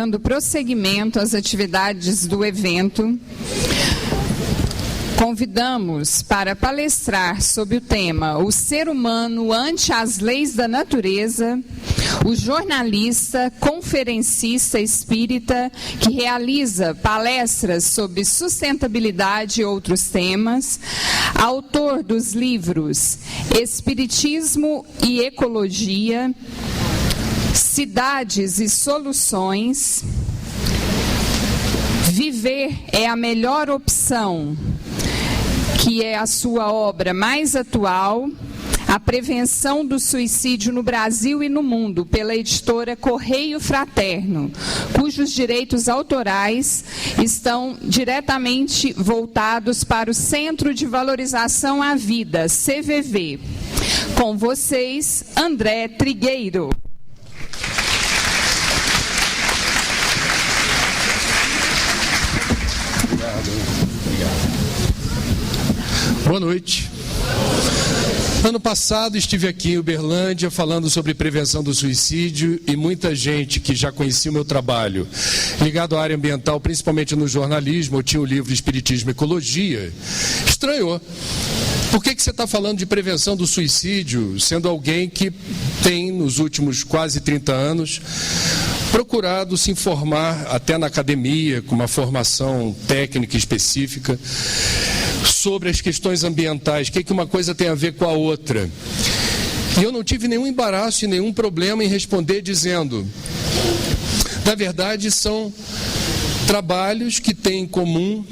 dando prosseguimento às atividades do evento, convidamos para palestrar sobre o tema O Ser Humano ante as Leis da Natureza, o jornalista, conferencista espírita que realiza palestras sobre sustentabilidade e outros temas, autor dos livros Espiritismo e Ecologia, Cidades e Soluções, Viver é a Melhor Opção, que é a sua obra mais atual, A Prevenção do Suicídio no Brasil e no Mundo, pela editora Correio Fraterno, cujos direitos autorais estão diretamente voltados para o Centro de Valorização à Vida, CVV. Com vocês, André Trigueiro. Boa noite. Ano passado estive aqui em Uberlândia falando sobre prevenção do suicídio e muita gente que já conhecia o meu trabalho ligado à área ambiental, principalmente no jornalismo, eu tinha o livro Espiritismo e Ecologia, estranhou. Por que você está falando de prevenção do suicídio, sendo alguém que tem, nos últimos quase 30 anos, procurado se informar até na academia, com uma formação técnica específica, sobre as questões ambientais, o que uma coisa tem a ver com a outra. E eu não tive nenhum embaraço e nenhum problema em responder dizendo, na verdade, são trabalhos que têm em comum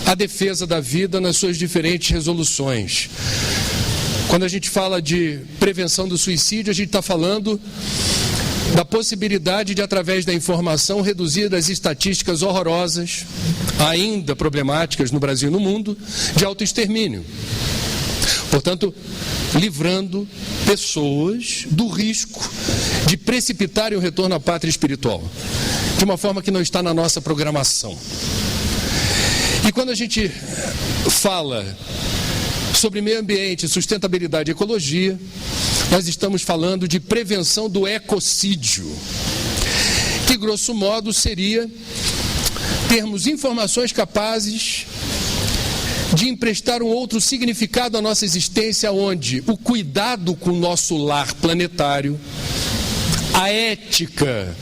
a defesa da vida nas suas diferentes resoluções. Quando a gente fala de prevenção do suicídio, a gente está falando da possibilidade de, através da informação, reduzir as estatísticas horrorosas, ainda problemáticas no Brasil e no mundo, de autoextermínio. Portanto, livrando pessoas do risco de precipitarem o retorno à pátria espiritual, de uma forma que não está na nossa programação. E quando a gente fala sobre meio ambiente, sustentabilidade e ecologia, nós estamos falando de prevenção do ecocídio, que grosso modo seria termos informações capazes de emprestar um outro significado à nossa existência, onde o cuidado com o nosso lar planetário, a ética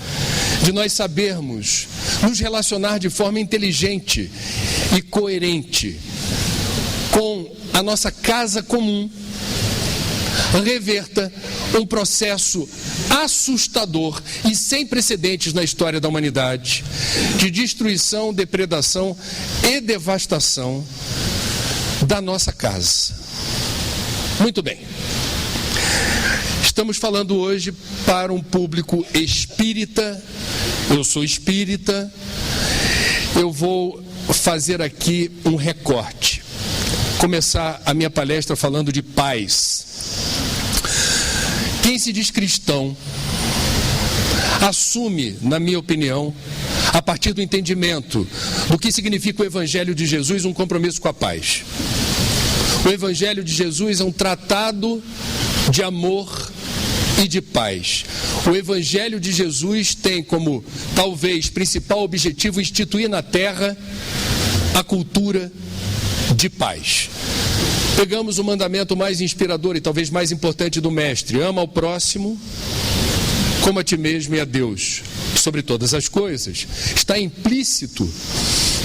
de nós sabermos nos relacionar de forma inteligente e coerente com a nossa casa comum, reverta um processo assustador e sem precedentes na história da humanidade, de destruição, depredação e devastação da nossa casa. Muito bem. Estamos falando hoje para um público espírita. Eu sou espírita. Eu vou fazer aqui um recorte. Começar a minha palestra falando de paz. Quem se diz cristão assume, na minha opinião, a partir do entendimento do que significa o Evangelho de Jesus, um compromisso com a paz. O Evangelho de Jesus é um tratado de amor e de paz. O Evangelho de Jesus tem como, talvez, principal objetivo instituir na Terra a cultura de paz. Pegamos o mandamento mais inspirador e talvez mais importante do Mestre: ama ao próximo como a ti mesmo e a Deus sobre todas as coisas. Está implícito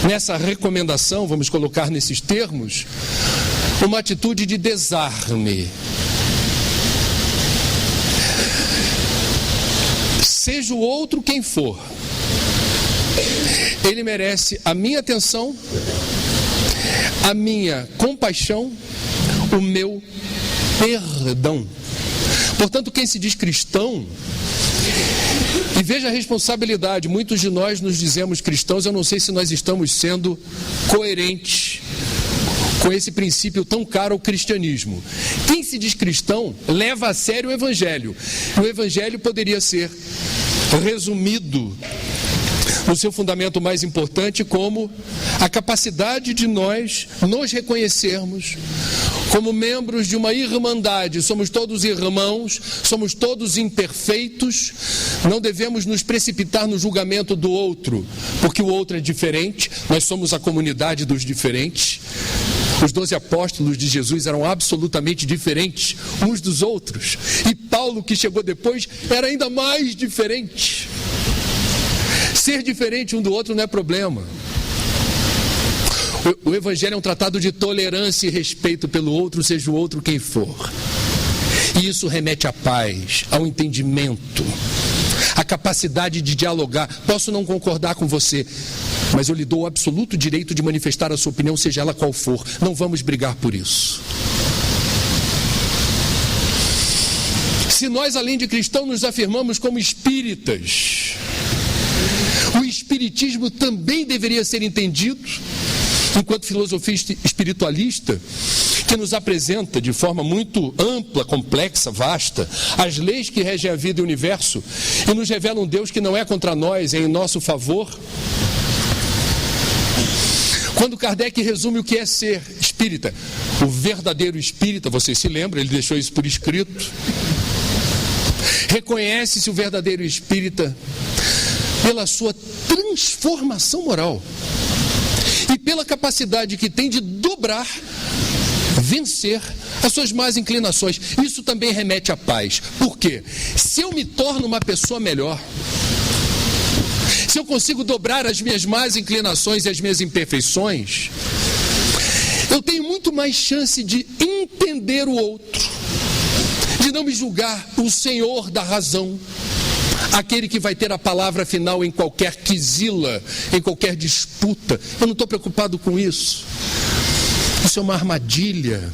nessa recomendação, vamos colocar nesses termos, uma atitude de desarme. Seja o outro quem for, ele merece a minha atenção, a minha compaixão, o meu perdão. Portanto, quem se diz cristão, e veja a responsabilidade, muitos de nós nos dizemos cristãos, eu não sei se nós estamos sendo coerentes com esse princípio tão caro ao cristianismo. Quem se diz cristão leva a sério o Evangelho. O Evangelho poderia ser resumido no seu fundamento mais importante como a capacidade de nós nos reconhecermos Como membros de uma irmandade, somos todos irmãos, somos todos imperfeitos, não devemos nos precipitar no julgamento do outro, porque o outro é diferente, nós somos a comunidade dos diferentes. Os 12 apóstolos de Jesus eram absolutamente diferentes uns dos outros, e Paulo, que chegou depois, era ainda mais diferente. Ser diferente um do outro não é problema. O Evangelho é um tratado de tolerância e respeito pelo outro, seja o outro quem for. E isso remete à paz, ao entendimento, à capacidade de dialogar. Posso não concordar com você, mas eu lhe dou o absoluto direito de manifestar a sua opinião, seja ela qual for. Não vamos brigar por isso. Se nós, além de cristãos, nos afirmamos como espíritas, o espiritismo também deveria ser entendido enquanto filosofia espiritualista, que nos apresenta de forma muito ampla, complexa, vasta, as leis que regem a vida e o universo, e nos revela um Deus que não é contra nós, é em nosso favor. Quando Kardec resume o que é ser espírita, o verdadeiro espírita, vocês se lembram, ele deixou isso por escrito, reconhece-se o verdadeiro espírita pela sua transformação moral e pela capacidade que tem de dobrar, vencer as suas más inclinações. Isso também remete à paz. Por quê? Se eu me torno uma pessoa melhor, se eu consigo dobrar as minhas más inclinações e as minhas imperfeições, eu tenho muito mais chance de entender o outro, de não me julgar o senhor da razão, aquele que vai ter a palavra final em qualquer quizila, em qualquer disputa. Eu não estou preocupado com isso. Isso é uma armadilha.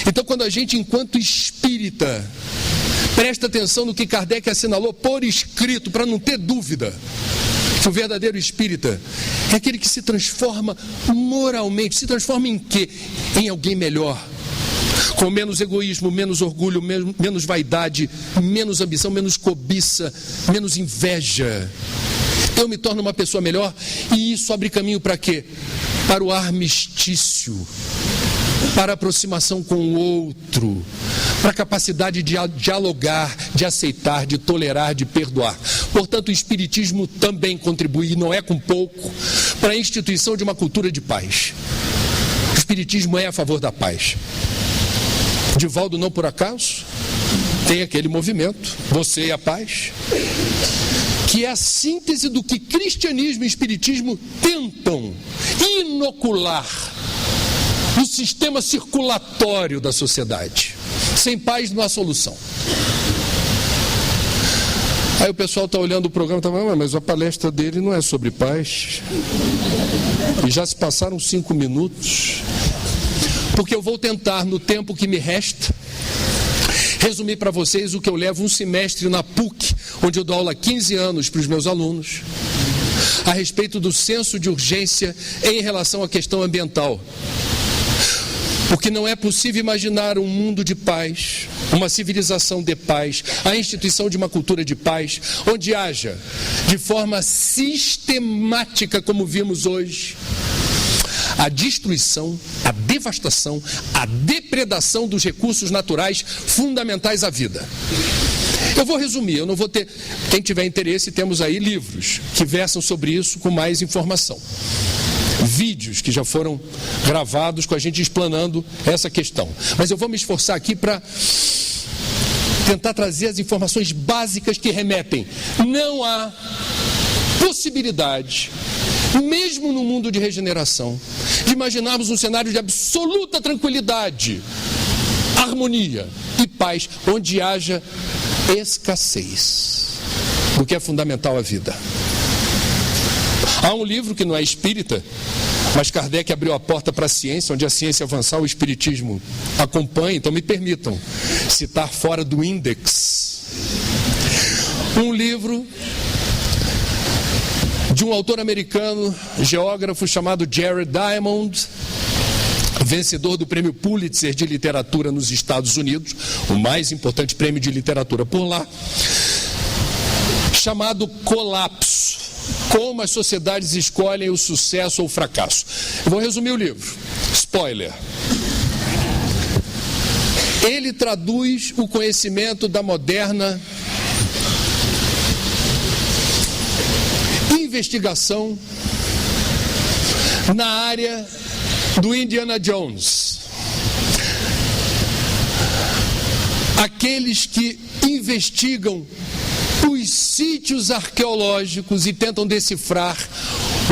Então, quando a gente, enquanto espírita, presta atenção no que Kardec assinalou por escrito, para não ter dúvida, que o verdadeiro espírita é aquele que se transforma moralmente. Se transforma em quê? Em alguém melhor, com menos egoísmo, menos orgulho, menos vaidade, menos ambição, menos cobiça, menos inveja. Eu me torno uma pessoa melhor, e isso abre caminho para quê? Para o armistício, para a aproximação com o outro, para a capacidade de dialogar, de aceitar, de tolerar, de perdoar. Portanto, o Espiritismo também contribui, e não é com pouco, para a instituição de uma cultura de paz. O Espiritismo é a favor da paz. Divaldo, não por acaso, tem aquele movimento, Você e a Paz, que é a síntese do que cristianismo e espiritismo tentam inocular no sistema circulatório da sociedade. Sem paz não há solução. Aí o pessoal está olhando o programa e está falando, mas a palestra dele não é sobre paz. E já se passaram 5 minutos. Porque eu vou tentar, no tempo que me resta, resumir para vocês o que eu levo um semestre na PUC, onde eu dou aula há 15 anos para os meus alunos, a respeito do senso de urgência em relação à questão ambiental. Porque não é possível imaginar um mundo de paz, uma civilização de paz, a instituição de uma cultura de paz, onde haja, de forma sistemática, como vimos hoje, a destruição, a devastação, a depredação dos recursos naturais fundamentais à vida. Eu vou resumir, eu não vou ter... Quem tiver interesse, temos aí livros que versam sobre isso com mais informação. Vídeos que já foram gravados com a gente explanando essa questão. Mas eu vou me esforçar aqui para tentar trazer as informações básicas que remetem. Não há possibilidade, mesmo no mundo de regeneração, de imaginarmos um cenário de absoluta tranquilidade, harmonia e paz, onde haja escassez do que é fundamental à vida. Há um livro que não é espírita, mas Kardec abriu a porta para a ciência, onde a ciência avançar, o espiritismo acompanha, então me permitam citar fora do índex um livro de um autor americano, geógrafo chamado Jared Diamond, vencedor do prêmio Pulitzer de literatura nos Estados Unidos, o mais importante prêmio de literatura por lá, chamado Colapso: Como as sociedades escolhem o sucesso ou o fracasso. Eu vou resumir o livro. Spoiler. Ele traduz o conhecimento da moderna investigação na área do Indiana Jones. Aqueles que investigam os sítios arqueológicos e tentam decifrar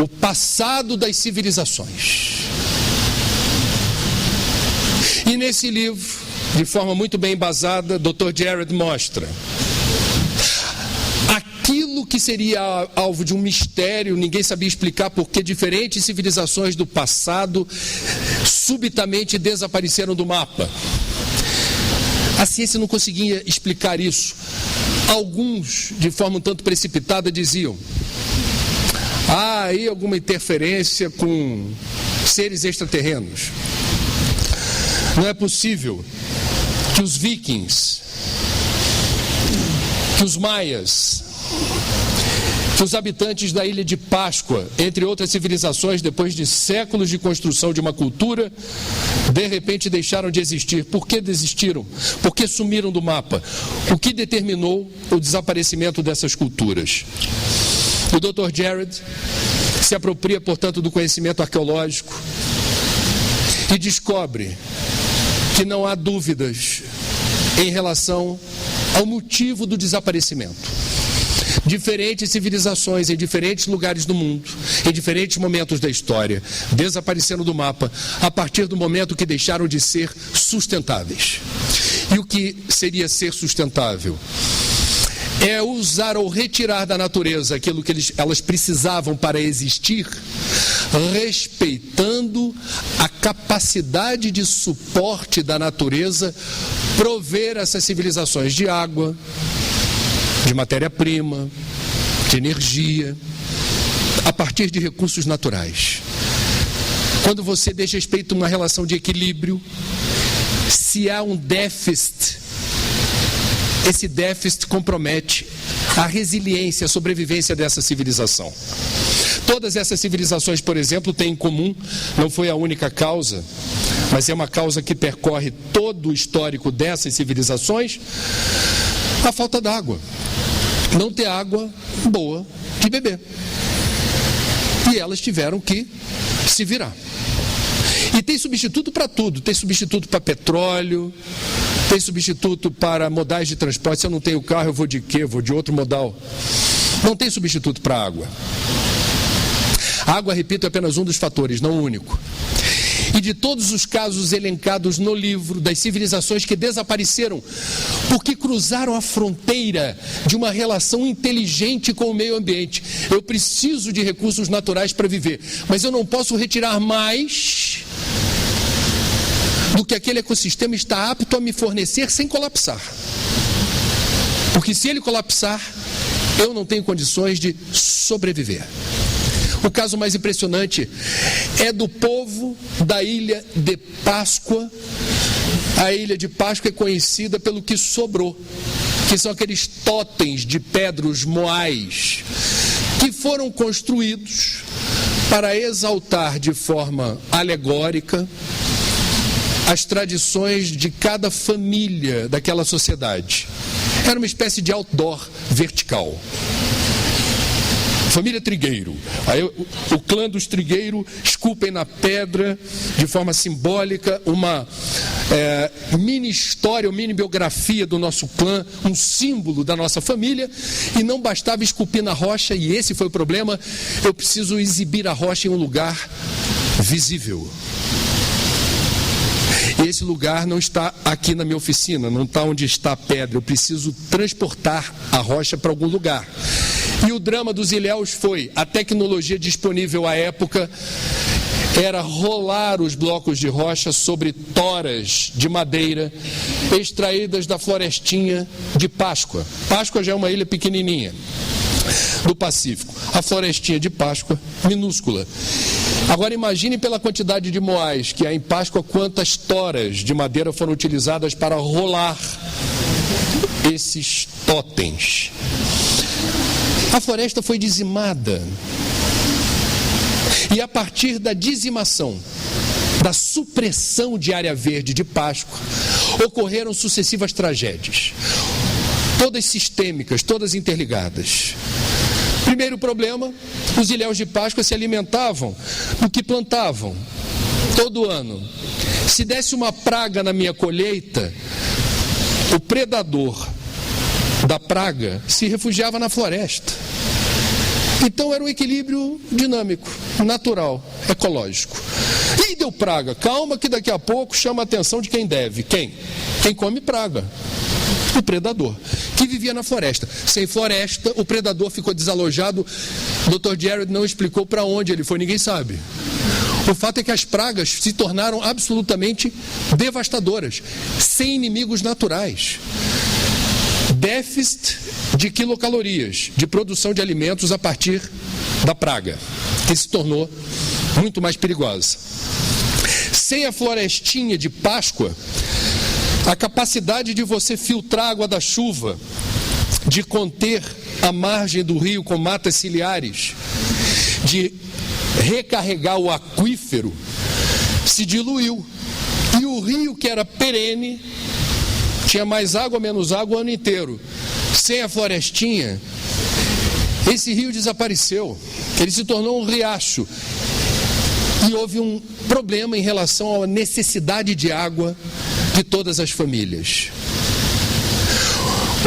o passado das civilizações. E nesse livro, de forma muito bem embasada, Dr. Jared mostra aquilo que seria alvo de um mistério, ninguém sabia explicar porque diferentes civilizações do passado subitamente desapareceram do mapa. A ciência não conseguia explicar isso. Alguns, de forma um tanto precipitada, diziam: há aí alguma interferência com seres extraterrenos. Não é possível que os vikings, que os maias, que os habitantes da Ilha de Páscoa, entre outras civilizações, depois de séculos de construção de uma cultura, de repente deixaram de existir. Por que desistiram? Por que sumiram do mapa? O que determinou o desaparecimento dessas culturas? O Dr. Jared se apropria, portanto, do conhecimento arqueológico e descobre que não há dúvidas em relação ao motivo do desaparecimento. Diferentes civilizações em diferentes lugares do mundo, em diferentes momentos da história, desapareceram do mapa a partir do momento que deixaram de ser sustentáveis. E o que seria ser sustentável? É usar ou retirar da natureza aquilo que elas precisavam para existir, respeitando a capacidade de suporte da natureza, prover essas civilizações de água, de matéria-prima, de energia, a partir de recursos naturais. Quando você desrespeita uma relação de equilíbrio, se há um déficit, esse déficit compromete a resiliência, a sobrevivência dessa civilização. Todas essas civilizações, por exemplo, têm em comum, não foi a única causa, mas é uma causa que percorre todo o histórico dessas civilizações, a falta d'água. Não ter água boa de beber. E elas tiveram que se virar. E tem substituto para tudo. Tem substituto para petróleo, tem substituto para modais de transporte. Se eu não tenho carro, eu vou de quê? Eu vou de outro modal. Não tem substituto para água. A água, repito, é apenas um dos fatores, não o único. E de todos os casos elencados no livro, das civilizações que desapareceram porque cruzaram a fronteira de uma relação inteligente com o meio ambiente. Eu preciso de recursos naturais para viver, mas eu não posso retirar mais do que aquele ecossistema está apto a me fornecer sem colapsar. Porque se ele colapsar, eu não tenho condições de sobreviver. O caso mais impressionante é do povo da Ilha de Páscoa. A Ilha de Páscoa é conhecida pelo que sobrou, que são aqueles totens de pedras moais que foram construídos para exaltar de forma alegórica as tradições de cada família daquela sociedade. Era uma espécie de outdoor vertical. Família Trigueiro. Aí o clã dos Trigueiro esculpem na pedra, de forma simbólica, uma mini história, ou mini biografia do nosso clã, um símbolo da nossa família, e não bastava esculpir na rocha, e esse foi o problema, eu preciso exibir a rocha em um lugar visível. E esse lugar não está aqui na minha oficina, não está onde está a pedra, eu preciso transportar a rocha para algum lugar. E o drama dos ilhéus foi, a tecnologia disponível à época era rolar os blocos de rocha sobre toras de madeira extraídas da florestinha de Páscoa. Páscoa já é uma ilha pequenininha do Pacífico. A florestinha de Páscoa, minúscula. Agora imagine pela quantidade de moais que há em Páscoa, quantas toras de madeira foram utilizadas para rolar esses totens. A floresta foi dizimada. E a partir da dizimação da supressão de área verde de Páscoa, ocorreram sucessivas tragédias, todas sistêmicas, todas interligadas. Primeiro problema, os ilhéus de Páscoa se alimentavam do que plantavam todo ano. Se desse uma praga na minha colheita, o predador da praga se refugiava na floresta. Então era um equilíbrio dinâmico, natural, ecológico. E deu praga. Calma que daqui a pouco chama a atenção de quem deve. Quem? Quem come praga. O predador, que vivia na floresta. Sem floresta, o predador ficou desalojado. O Dr. Jared não explicou para onde ele foi, ninguém sabe. O fato é que as pragas se tornaram absolutamente devastadoras, sem inimigos naturais. Déficit de quilocalorias de produção de alimentos a partir da praga, que se tornou muito mais perigosa. Sem a florestinha de Páscoa, a capacidade de você filtrar a água da chuva, de conter a margem do rio com matas ciliares, de recarregar o aquífero, se diluiu. E o rio, que era perene, tinha mais água, menos água o ano inteiro. Sem a florestinha, esse rio desapareceu. Ele se tornou um riacho. E houve um problema em relação à necessidade de água de todas as famílias.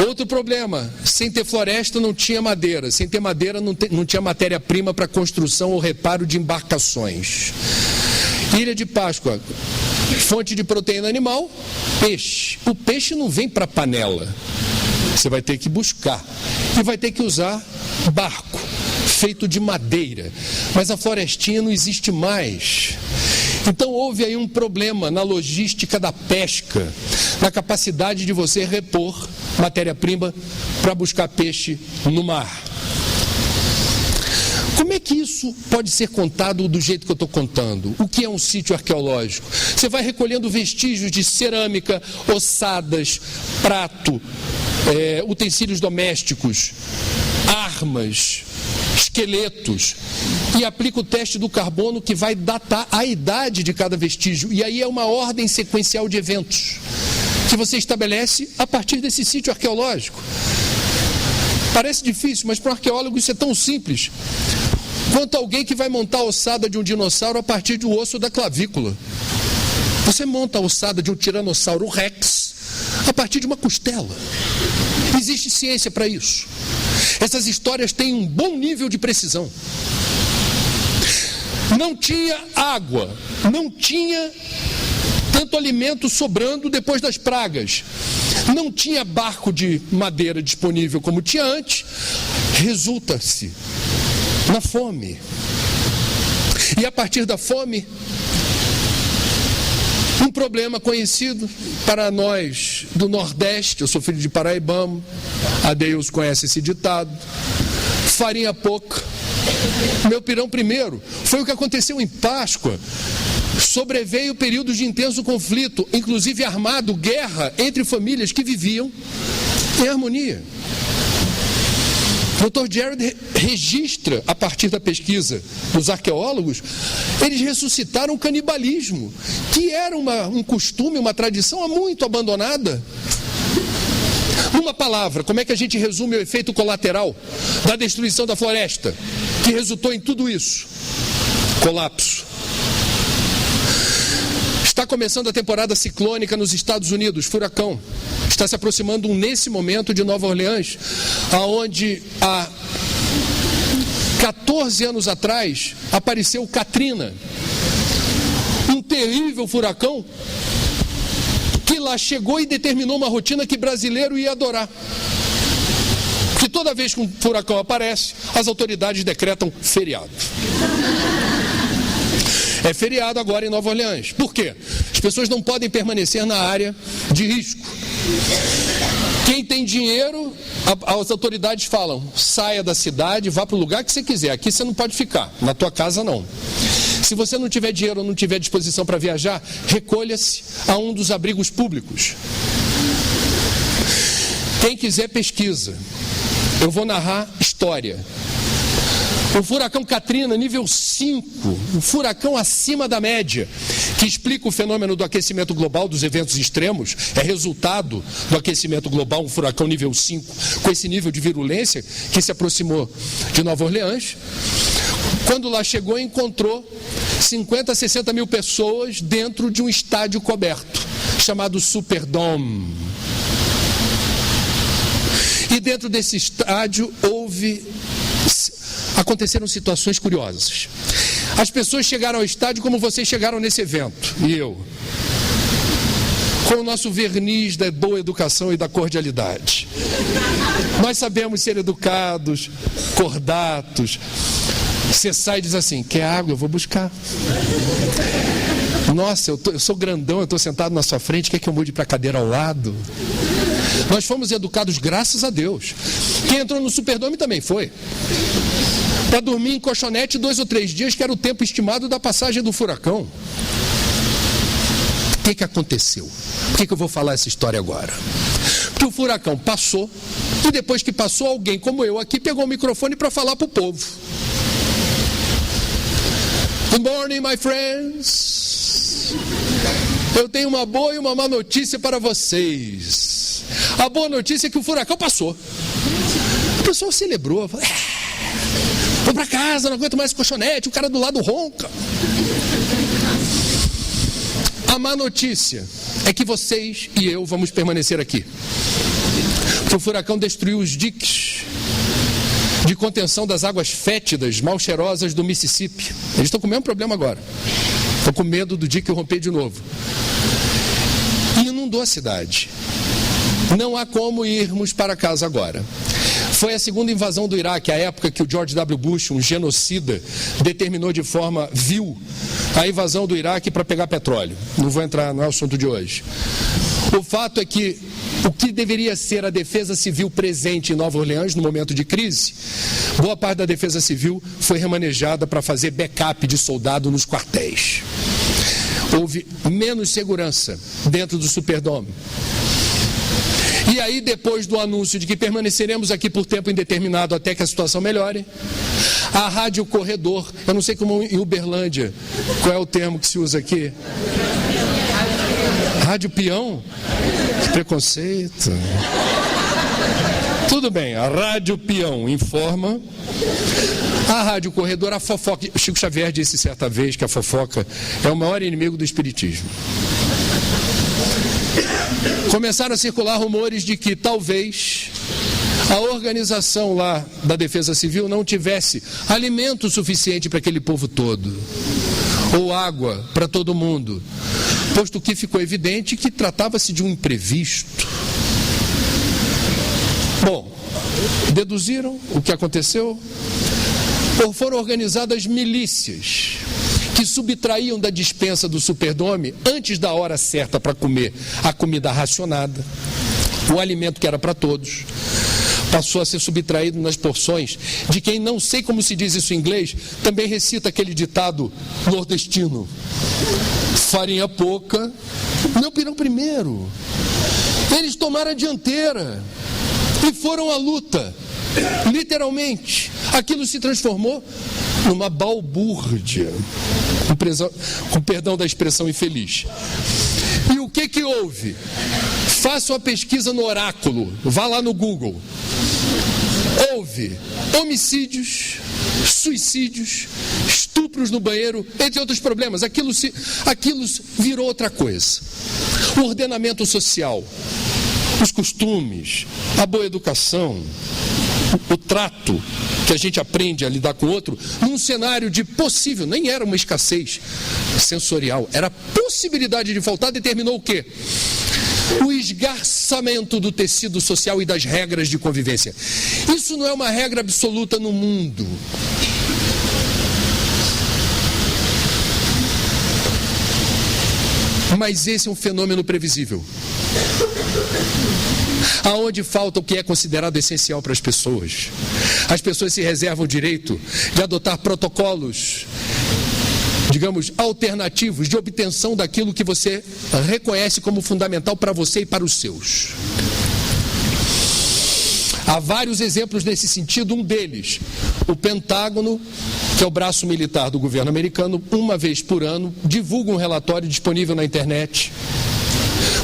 Outro problema, sem ter floresta não tinha madeira, sem ter madeira não tinha matéria-prima para construção ou reparo de embarcações. Ilha de Páscoa, fonte de proteína animal, peixe. O peixe não vem para a panela, você vai ter que buscar e vai ter que usar barco feito de madeira, mas a florestinha não existe mais. Então houve aí um problema na logística da pesca, na capacidade de você repor matéria-prima para buscar peixe no mar. Como é que isso pode ser contado do jeito que eu estou contando? O que é um sítio arqueológico? Você vai recolhendo vestígios de cerâmica, ossadas, prato, utensílios domésticos, armas, esqueletos, e aplica o teste do carbono que vai datar a idade de cada vestígio. E aí é uma ordem sequencial de eventos que você estabelece a partir desse sítio arqueológico. Parece difícil, mas para um arqueólogo isso é tão simples quanto alguém que vai montar a ossada de um dinossauro a partir do osso da clavícula. Você monta a ossada de um tiranossauro rex a partir de uma costela. Existe ciência para isso. Essas histórias têm um bom nível de precisão. Não tinha água, não tinha tanto alimento sobrando depois das pragas, não tinha barco de madeira disponível como tinha antes, resulta-se na fome. E a partir da fome, um problema conhecido para nós do Nordeste, eu sou filho de paraibano, a Deus conhece esse ditado, farinha pouca, meu pirão primeiro. Foi o que aconteceu em Páscoa. Sobreveio períodos de intenso conflito, inclusive armado, guerra entre famílias que viviam em harmonia. O Dr. Jared registra, a partir da pesquisa dos arqueólogos, eles ressuscitaram o canibalismo, que era um costume, uma tradição há muito abandonada. Uma palavra, como é que a gente resume o efeito colateral da destruição da floresta, que resultou em tudo isso? Colapso. Está começando a temporada ciclônica nos Estados Unidos, furacão. Está se aproximando nesse momento de Nova Orleans, aonde há 14 anos atrás apareceu Katrina, um terrível furacão que lá chegou e determinou uma rotina que brasileiro ia adorar. Porque toda vez que um furacão aparece, as autoridades decretam feriado. É feriado agora em Nova Orleans. Por quê? As pessoas não podem permanecer na área de risco. Quem tem dinheiro, as autoridades falam, saia da cidade, vá para o lugar que você quiser. Aqui você não pode ficar, na tua casa não. Se você não tiver dinheiro ou não tiver disposição para viajar, recolha-se a um dos abrigos públicos. Quem quiser pesquisa. Eu vou narrar história. O furacão Katrina, nível 5, um furacão acima da média, que explica o fenômeno do aquecimento global, dos eventos extremos, é resultado do aquecimento global, um furacão nível 5, com esse nível de virulência, que se aproximou de Nova Orleans. Quando lá chegou, encontrou 50 a 60 mil pessoas dentro de um estádio coberto, chamado Superdome. E dentro desse estádio aconteceram situações curiosas. As pessoas chegaram ao estádio como vocês chegaram nesse evento, e eu, com o nosso verniz da boa educação e da cordialidade. Nós sabemos ser educados, cordatos. Você sai e diz assim: quer água? Eu vou buscar. Nossa, eu sou grandão, eu estou sentado na sua frente, quer que eu mude para a cadeira ao lado? Nós fomos educados, graças a Deus. Quem entrou no Superdome também foi. Para dormir em colchonete 2 ou 3 dias, que era o tempo estimado da passagem do furacão. O que aconteceu? Por que eu vou falar essa história agora? Porque o furacão passou, e depois que passou, alguém como eu aqui pegou o microfone para falar para o povo. Good morning, my friends. Eu tenho uma boa e uma má notícia para vocês. A boa notícia é que o furacão passou. O pessoal celebrou. Falou, vou para casa, não aguento mais colchonete, o cara do lado ronca. A má notícia é que vocês e eu vamos permanecer aqui. Porque o furacão destruiu os diques de contenção das águas fétidas, mal cheirosas do Mississippi. Eles estão com o mesmo problema agora. Estão com medo do dique romper de novo. E inundou a cidade. Não há como irmos para casa agora. Foi a segunda invasão do Iraque, a época que o George W. Bush, um genocida, determinou de forma vil a invasão do Iraque para pegar petróleo. Não vou entrar no assunto de hoje. O fato é que o que deveria ser a defesa civil presente em Nova Orleans no momento de crise, boa parte da defesa civil foi remanejada para fazer backup de soldado nos quartéis. Houve menos segurança dentro do Superdome. E aí, depois do anúncio de que permaneceremos aqui por tempo indeterminado até que a situação melhore, a Rádio Corredor, eu não sei como em Uberlândia, qual é o termo que se usa aqui? Rádio Peão? Que preconceito. Tudo bem, a Rádio Peão informa. A Rádio Corredor, a fofoca. Chico Xavier disse certa vez que a fofoca é o maior inimigo do espiritismo. Começaram a circular rumores de que talvez a organização lá da Defesa Civil não tivesse alimento suficiente para aquele povo todo, ou água para todo mundo, posto que ficou evidente que tratava-se de um imprevisto. Bom, deduziram o que aconteceu? Foram organizadas milícias que subtraíam da despensa do Superdome, antes da hora certa para comer, a comida racionada, o alimento que era para todos, passou a ser subtraído nas porções de quem, não sei como se diz isso em inglês, também recita aquele ditado nordestino: farinha pouca, não pirão primeiro. Eles tomaram a dianteira e foram à luta, literalmente. Aquilo se transformou numa balbúrdia, com perdão da expressão infeliz. E o que houve? Faça uma pesquisa no oráculo, vá lá no Google. Houve homicídios, suicídios, estupros no banheiro, entre outros problemas. Aquilo virou outra coisa. O ordenamento social, os costumes, a boa educação, o trato que a gente aprende a lidar com o outro, num cenário de possível, nem era uma escassez sensorial, era a possibilidade de faltar, determinou o quê? O esgarçamento do tecido social e das regras de convivência. Isso não é uma regra absoluta no mundo. Mas esse é um fenômeno previsível, aonde falta o que é considerado essencial para as pessoas. As pessoas se reservam o direito de adotar protocolos, digamos, alternativos de obtenção daquilo que você reconhece como fundamental para você e para os seus. Há vários exemplos nesse sentido, um deles, o Pentágono, que é o braço militar do governo americano, uma vez por ano, divulga um relatório disponível na internet,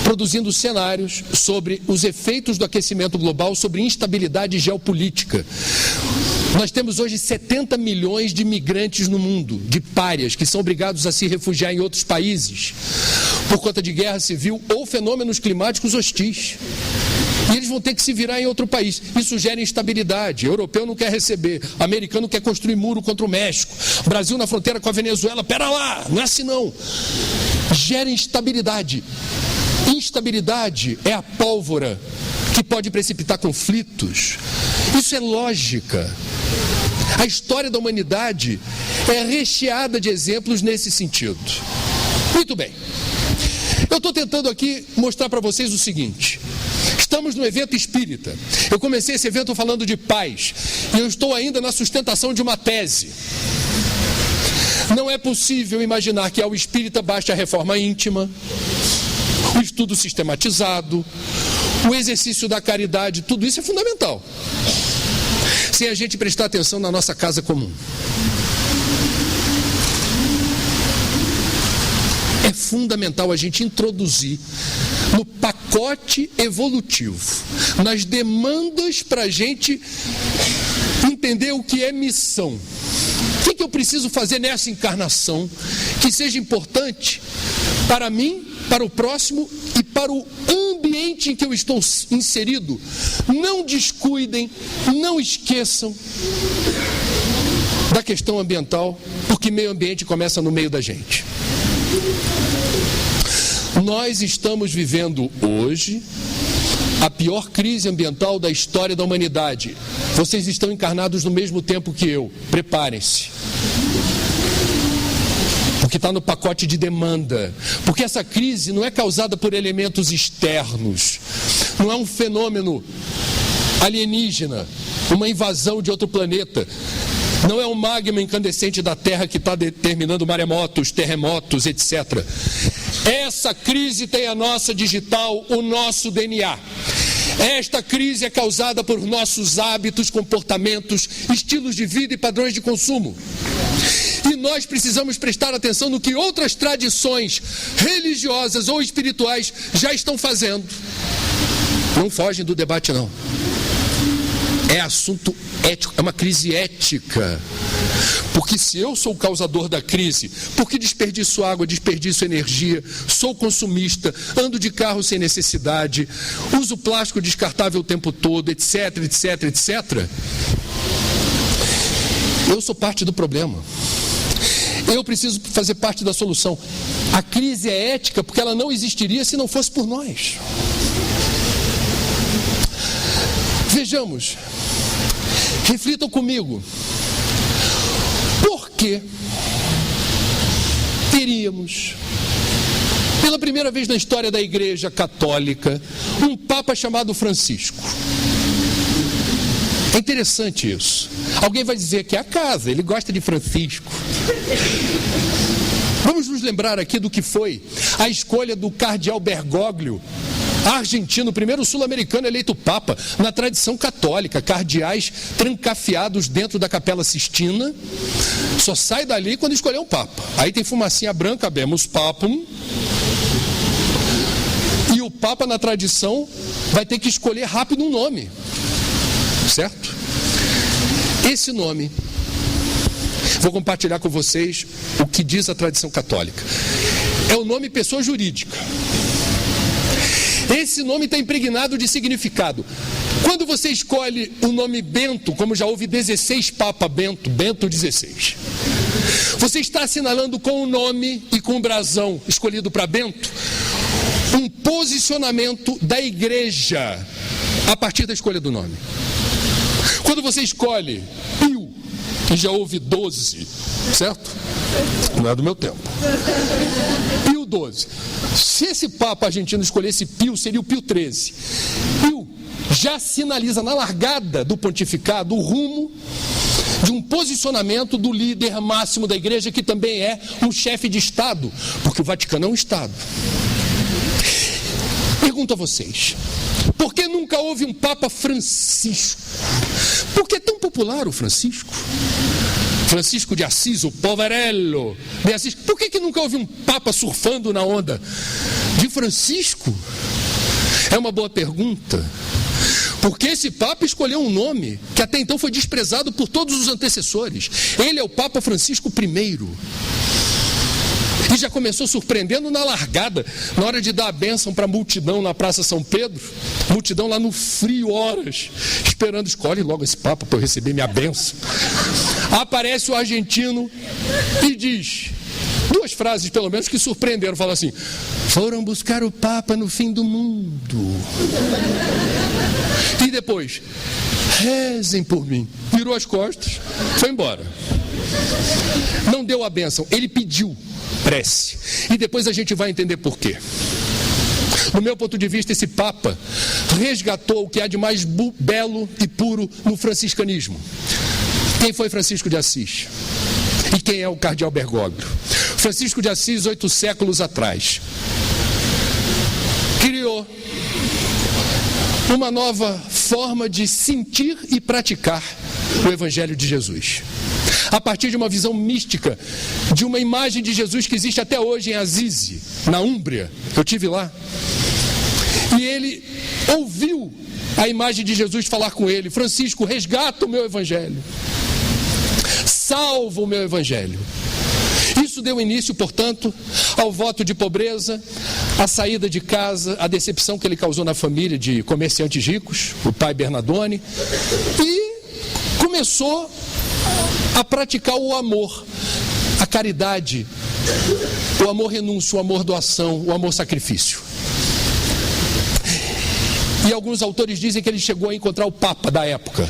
produzindo cenários sobre os efeitos do aquecimento global sobre instabilidade geopolítica. Nós temos hoje 70 milhões de imigrantes no mundo, de párias, que são obrigados a se refugiar em outros países por conta de guerra civil ou fenômenos climáticos hostis. E eles vão ter que se virar em outro país. Isso gera instabilidade. O europeu não quer receber, o americano quer construir muro contra o México, o Brasil na fronteira com a Venezuela, pera lá, não é assim não. Gera instabilidade. Instabilidade é a pólvora que pode precipitar conflitos. Isso é lógica. A história da humanidade é recheada de exemplos nesse sentido. Muito bem. Eu estou tentando aqui mostrar para vocês o seguinte. Estamos no evento espírita. Eu comecei esse evento falando de paz. E eu estou ainda na sustentação de uma tese. Não é possível imaginar que ao espírita baste a reforma íntima, o estudo sistematizado, o exercício da caridade, tudo isso é fundamental. Sem a gente prestar atenção na nossa casa comum. É fundamental a gente introduzir no pacote evolutivo, nas demandas para a gente entender o que é missão. O que eu preciso fazer nessa encarnação que seja importante para mim, para o próximo e para o ambiente em que eu estou inserido. Não descuidem, não esqueçam da questão ambiental, porque meio ambiente começa no meio da gente. Nós estamos vivendo hoje a pior crise ambiental da história da humanidade. Vocês estão encarnados no mesmo tempo que eu. Preparem-se. Porque está no pacote de demanda. Porque essa crise não é causada por elementos externos. Não é um fenômeno alienígena, uma invasão de outro planeta. Não é um magma incandescente da Terra que está determinando maremotos, terremotos, etc. Essa crise tem a nossa digital, o nosso DNA. Esta crise é causada por nossos hábitos, comportamentos, estilos de vida e padrões de consumo. E nós precisamos prestar atenção no que outras tradições religiosas ou espirituais já estão fazendo. Não fogem do debate, não. É assunto ético, é uma crise ética. Porque se eu sou o causador da crise, porque desperdiço água, desperdiço energia, sou consumista, ando de carro sem necessidade, uso plástico descartável o tempo todo, etc, etc, etc, eu sou parte do problema. Eu preciso fazer parte da solução. A crise é ética porque ela não existiria se não fosse por nós. Vejamos, reflitam comigo. Por que teríamos, pela primeira vez na história da Igreja Católica, um Papa chamado Francisco? É interessante isso. Alguém vai dizer que é a casa, ele gosta de Francisco. Vamos nos lembrar aqui do que foi a escolha do cardeal Bergoglio, argentino, o primeiro sul-americano eleito papa, na tradição católica, cardeais trancafiados dentro da Capela Sistina, só sai dali quando escolher um papa. Aí tem fumacinha branca, habemus papum, e o papa na tradição vai ter que escolher rápido um nome, certo? Esse nome, vou compartilhar com vocês o que diz a tradição católica, é o nome pessoa jurídica. Esse nome está impregnado de significado. Quando você escolhe o nome Bento, como já houve 16 Papa Bento, Bento XVI, você está assinalando com o nome e com o brasão escolhido para Bento um posicionamento da igreja a partir da escolha do nome. Quando você escolhe Pio, que já houve 12, certo? Não é do meu tempo. Pio 12. Se esse Papa argentino escolhesse Pio, seria o Pio 13. Pio já sinaliza na largada do pontificado o rumo de um posicionamento do líder máximo da igreja, que também é um chefe de Estado, porque o Vaticano é um Estado. Pergunto a vocês, por que nunca houve um Papa Francisco? Por que é tão popular o Francisco? Francisco de Assis, o poverello de Assis. Por que nunca houve um Papa surfando na onda de Francisco? É uma boa pergunta. Porque esse Papa escolheu um nome que até então foi desprezado por todos os antecessores. Ele é o Papa Francisco I. E já começou surpreendendo na largada, na hora de dar a bênção para a multidão na Praça São Pedro. Multidão lá no frio, horas, esperando. Escolhe logo esse Papa para eu receber minha bênção. Aparece o argentino e diz duas frases, pelo menos, que surpreenderam. Fala assim: foram buscar o Papa no fim do mundo. E depois, rezem por mim. Virou as costas, foi embora. Não deu a bênção, ele pediu prece. E depois a gente vai entender por quê. No meu ponto de vista, esse Papa resgatou o que há de mais belo e puro no franciscanismo. Quem foi Francisco de Assis? E quem é o cardeal Bergoglio? Francisco de Assis, 8 séculos atrás, criou uma nova forma de sentir e praticar o Evangelho de Jesus. A partir de uma visão mística, de uma imagem de Jesus que existe até hoje em Assisi, na Úmbria. Eu estive lá. E ele ouviu a imagem de Jesus falar com ele: Francisco, resgata o meu Evangelho. Salva o meu Evangelho. Isso deu início, portanto, ao voto de pobreza, à saída de casa, à decepção que ele causou na família de comerciantes ricos, o pai Bernardone, e começou a praticar o amor, a caridade, o amor renúncio, o amor doação, o amor sacrifício. E alguns autores dizem que ele chegou a encontrar o Papa da época.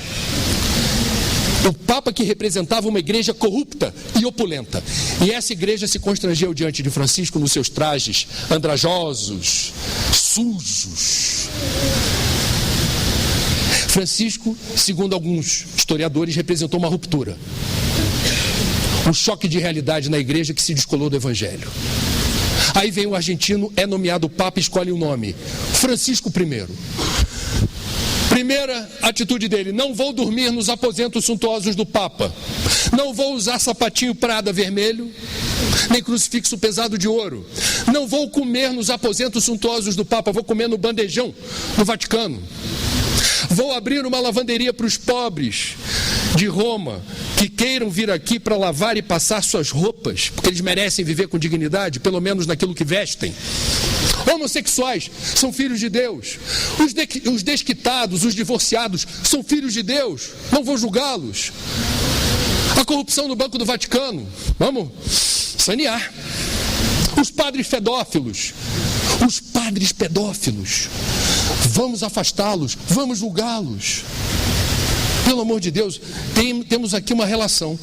O Papa que representava uma igreja corrupta e opulenta. E essa igreja se constrangeu diante de Francisco nos seus trajes andrajosos, sujos. Francisco, segundo alguns historiadores, representou uma ruptura. Um choque de realidade na igreja que se descolou do Evangelho. Aí vem o argentino, é nomeado Papa, escolhe o nome: Francisco I. Primeira atitude dele: não vou dormir nos aposentos suntuosos do Papa, não vou usar sapatinho Prada vermelho, nem crucifixo pesado de ouro, não vou comer nos aposentos suntuosos do Papa, vou comer no bandejão do Vaticano. Vou abrir uma lavanderia para os pobres de Roma que queiram vir aqui para lavar e passar suas roupas, porque eles merecem viver com dignidade, pelo menos naquilo que vestem. Homossexuais são filhos de Deus. Os desquitados, os divorciados são filhos de Deus. Não vou julgá-los. A corrupção no Banco do Vaticano, vamos sanear. Os padres pedófilos, vamos afastá-los, vamos julgá-los. Pelo amor de Deus, temos aqui uma relação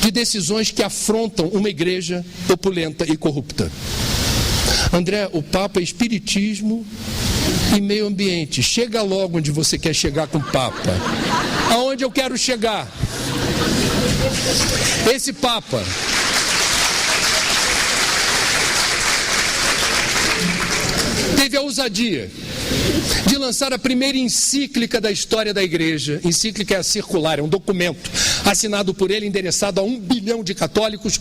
de decisões que afrontam uma igreja opulenta e corrupta. André, o Papa é espiritismo e meio ambiente. Chega logo onde você quer chegar com o Papa. Aonde eu quero chegar? Esse Papa teve a ousadia de lançar a primeira encíclica da história da igreja. Encíclica é circular, é um documento assinado por ele, endereçado a 1 bilhão de católicos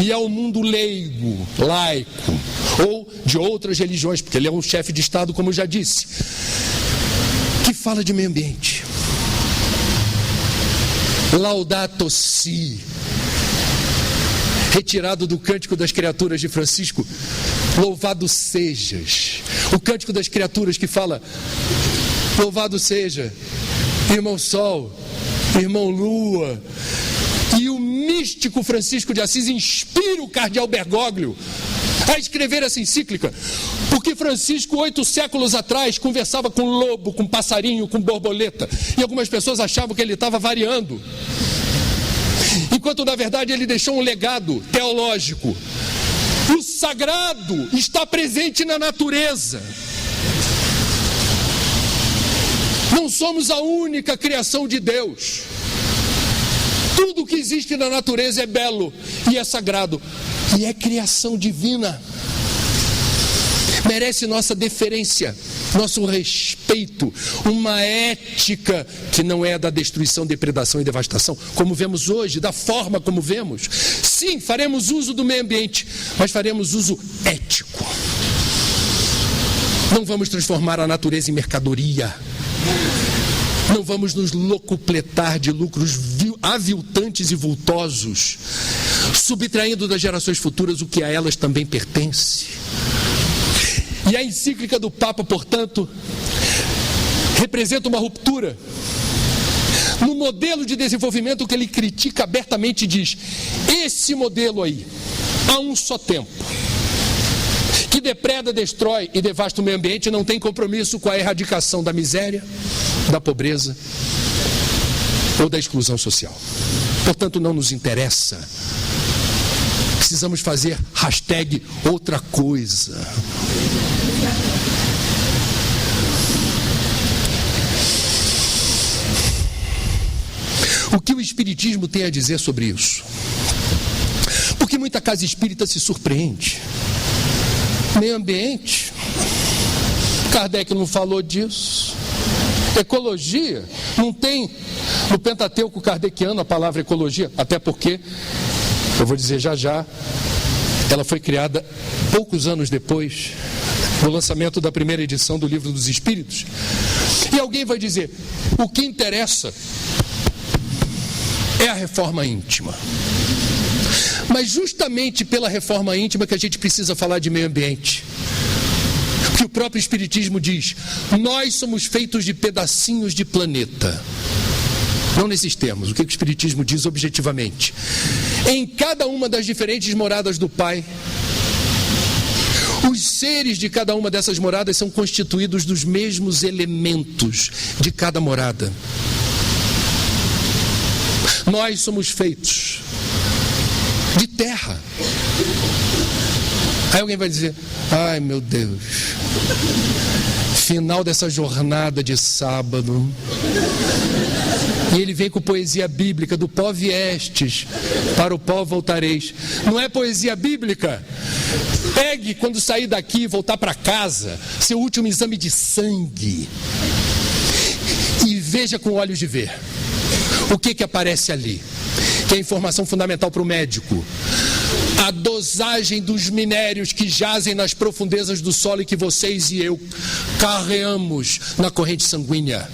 e ao mundo leigo, laico, ou de outras religiões, porque ele é um chefe de Estado, como eu já disse, que fala de meio ambiente. Laudato Si, retirado do Cântico das Criaturas de Francisco. Louvado sejas. O Cântico das Criaturas que fala: louvado seja irmão Sol, irmão Lua. E o místico Francisco de Assis inspira o cardeal Bergoglio a escrever essa encíclica, porque Francisco, 8 séculos atrás, conversava com lobo, com passarinho, com borboleta, e algumas pessoas achavam que ele estava variando, enquanto na verdade ele deixou um legado teológico. O sagrado está presente na natureza. Não somos a única criação de Deus. Tudo que existe na natureza é belo e é sagrado, e é criação divina. merece nossa deferência, nosso respeito, uma ética que não é da destruição, depredação e devastação, como vemos hoje, da forma como vemos. Sim, faremos uso do meio ambiente, mas faremos uso ético. Não vamos transformar a natureza em mercadoria. Não vamos nos locupletar de lucros aviltantes e vultosos, subtraindo das gerações futuras o que a elas também pertence. E a encíclica do Papa, portanto, representa uma ruptura no modelo de desenvolvimento que ele critica abertamente e diz: esse modelo aí, a um só tempo, que depreda, destrói e devasta o meio ambiente, não tem compromisso com a erradicação da miséria, da pobreza ou da exclusão social. Portanto, não nos interessa. Precisamos fazer #outra coisa. O que o Espiritismo tem a dizer sobre isso? Porque muita casa espírita se surpreende. Meio ambiente, Kardec não falou disso. Ecologia, não tem no Pentateuco kardeciano a palavra ecologia, até porque, eu vou dizer já, ela foi criada poucos anos depois do lançamento da primeira edição do Livro dos Espíritos. E alguém vai dizer: o que interessa é a reforma íntima. Mas justamente pela reforma íntima que a gente precisa falar de meio ambiente. Porque o próprio Espiritismo diz: nós somos feitos de pedacinhos de planeta. Não nesses termos, o que o Espiritismo diz objetivamente? Em cada uma das diferentes moradas do Pai, os seres de cada uma dessas moradas são constituídos dos mesmos elementos de cada morada. Nós somos feitos de terra. Aí alguém vai dizer: ai meu Deus, final dessa jornada de sábado, e ele vem com poesia bíblica: do pó viestes, para o pó voltareis. Não é poesia bíblica? Pegue, quando sair daqui e voltar para casa, seu último exame de sangue e veja com olhos de ver o que aparece ali, que é a informação fundamental para o médico: a dosagem dos minérios que jazem nas profundezas do solo e que vocês e eu carreamos na corrente sanguínea.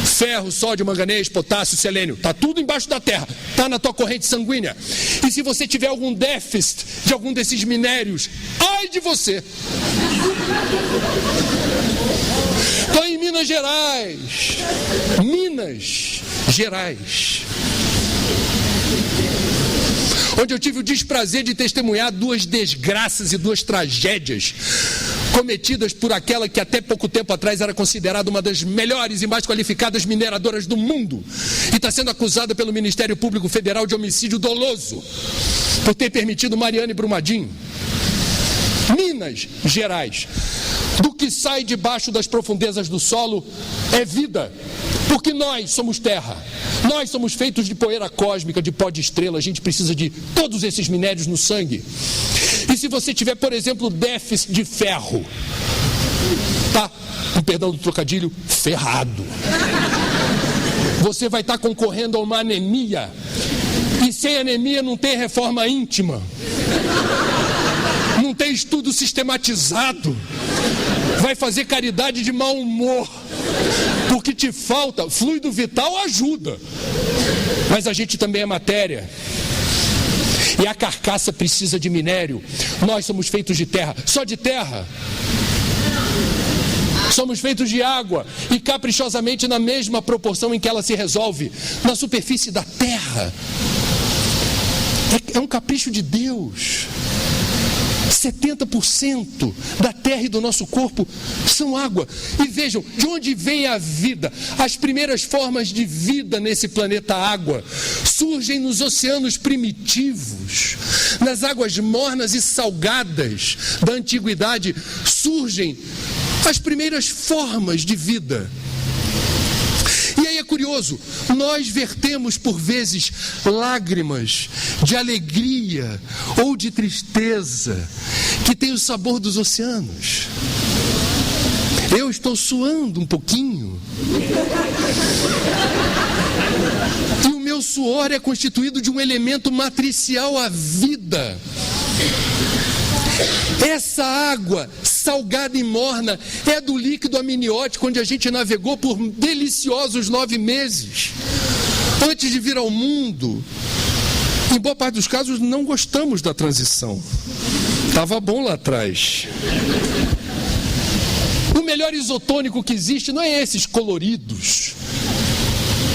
Ferro, sódio, manganês, potássio, selênio, está tudo embaixo da terra, está na tua corrente sanguínea. E se você tiver algum déficit de algum desses minérios, ai de você! Estou em Minas Gerais. Minas Gerais, onde eu tive o desprazer de testemunhar 2 desgraças e 2 tragédias cometidas por aquela que até pouco tempo atrás era considerada uma das melhores e mais qualificadas mineradoras do mundo, e está sendo acusada pelo Ministério Público Federal de homicídio doloso por ter permitido Mariane Brumadinho. Minas Gerais. Do que sai debaixo das profundezas do solo é vida, porque nós somos terra, nós somos feitos de poeira cósmica, de pó de estrela. A gente precisa de todos esses minérios no sangue. E se você tiver, por exemplo, déficit de ferro, tá, com perdão do trocadilho, ferrado. Você vai estar concorrendo a uma anemia, e sem anemia não tem reforma íntima, não tem estudo sistematizado, vai fazer caridade de mau humor, porque te falta fluido vital. Ajuda, mas a gente também é matéria, e a carcaça precisa de minério. Nós somos feitos de terra, só de terra. Somos feitos de água, e caprichosamente na mesma proporção em que ela se resolve na superfície da terra. É um capricho de Deus. 70% da terra e do nosso corpo são água. E vejam, de onde vem a vida? As primeiras formas de vida nesse planeta água surgem nos oceanos primitivos. Nas águas mornas e salgadas da antiguidade surgem as primeiras formas de vida. E aí é curioso curioso, nós vertemos por vezes lágrimas de alegria ou de tristeza que tem o sabor dos oceanos. Eu estou suando um pouquinho. E o meu suor é constituído de um elemento matricial à vida. Essa água salgada e morna é do líquido amniótico onde a gente navegou por deliciosos 9 meses. Antes de vir ao mundo, em boa parte dos casos não gostamos da transição. Estava bom lá atrás. O melhor isotônico que existe não é esses coloridos,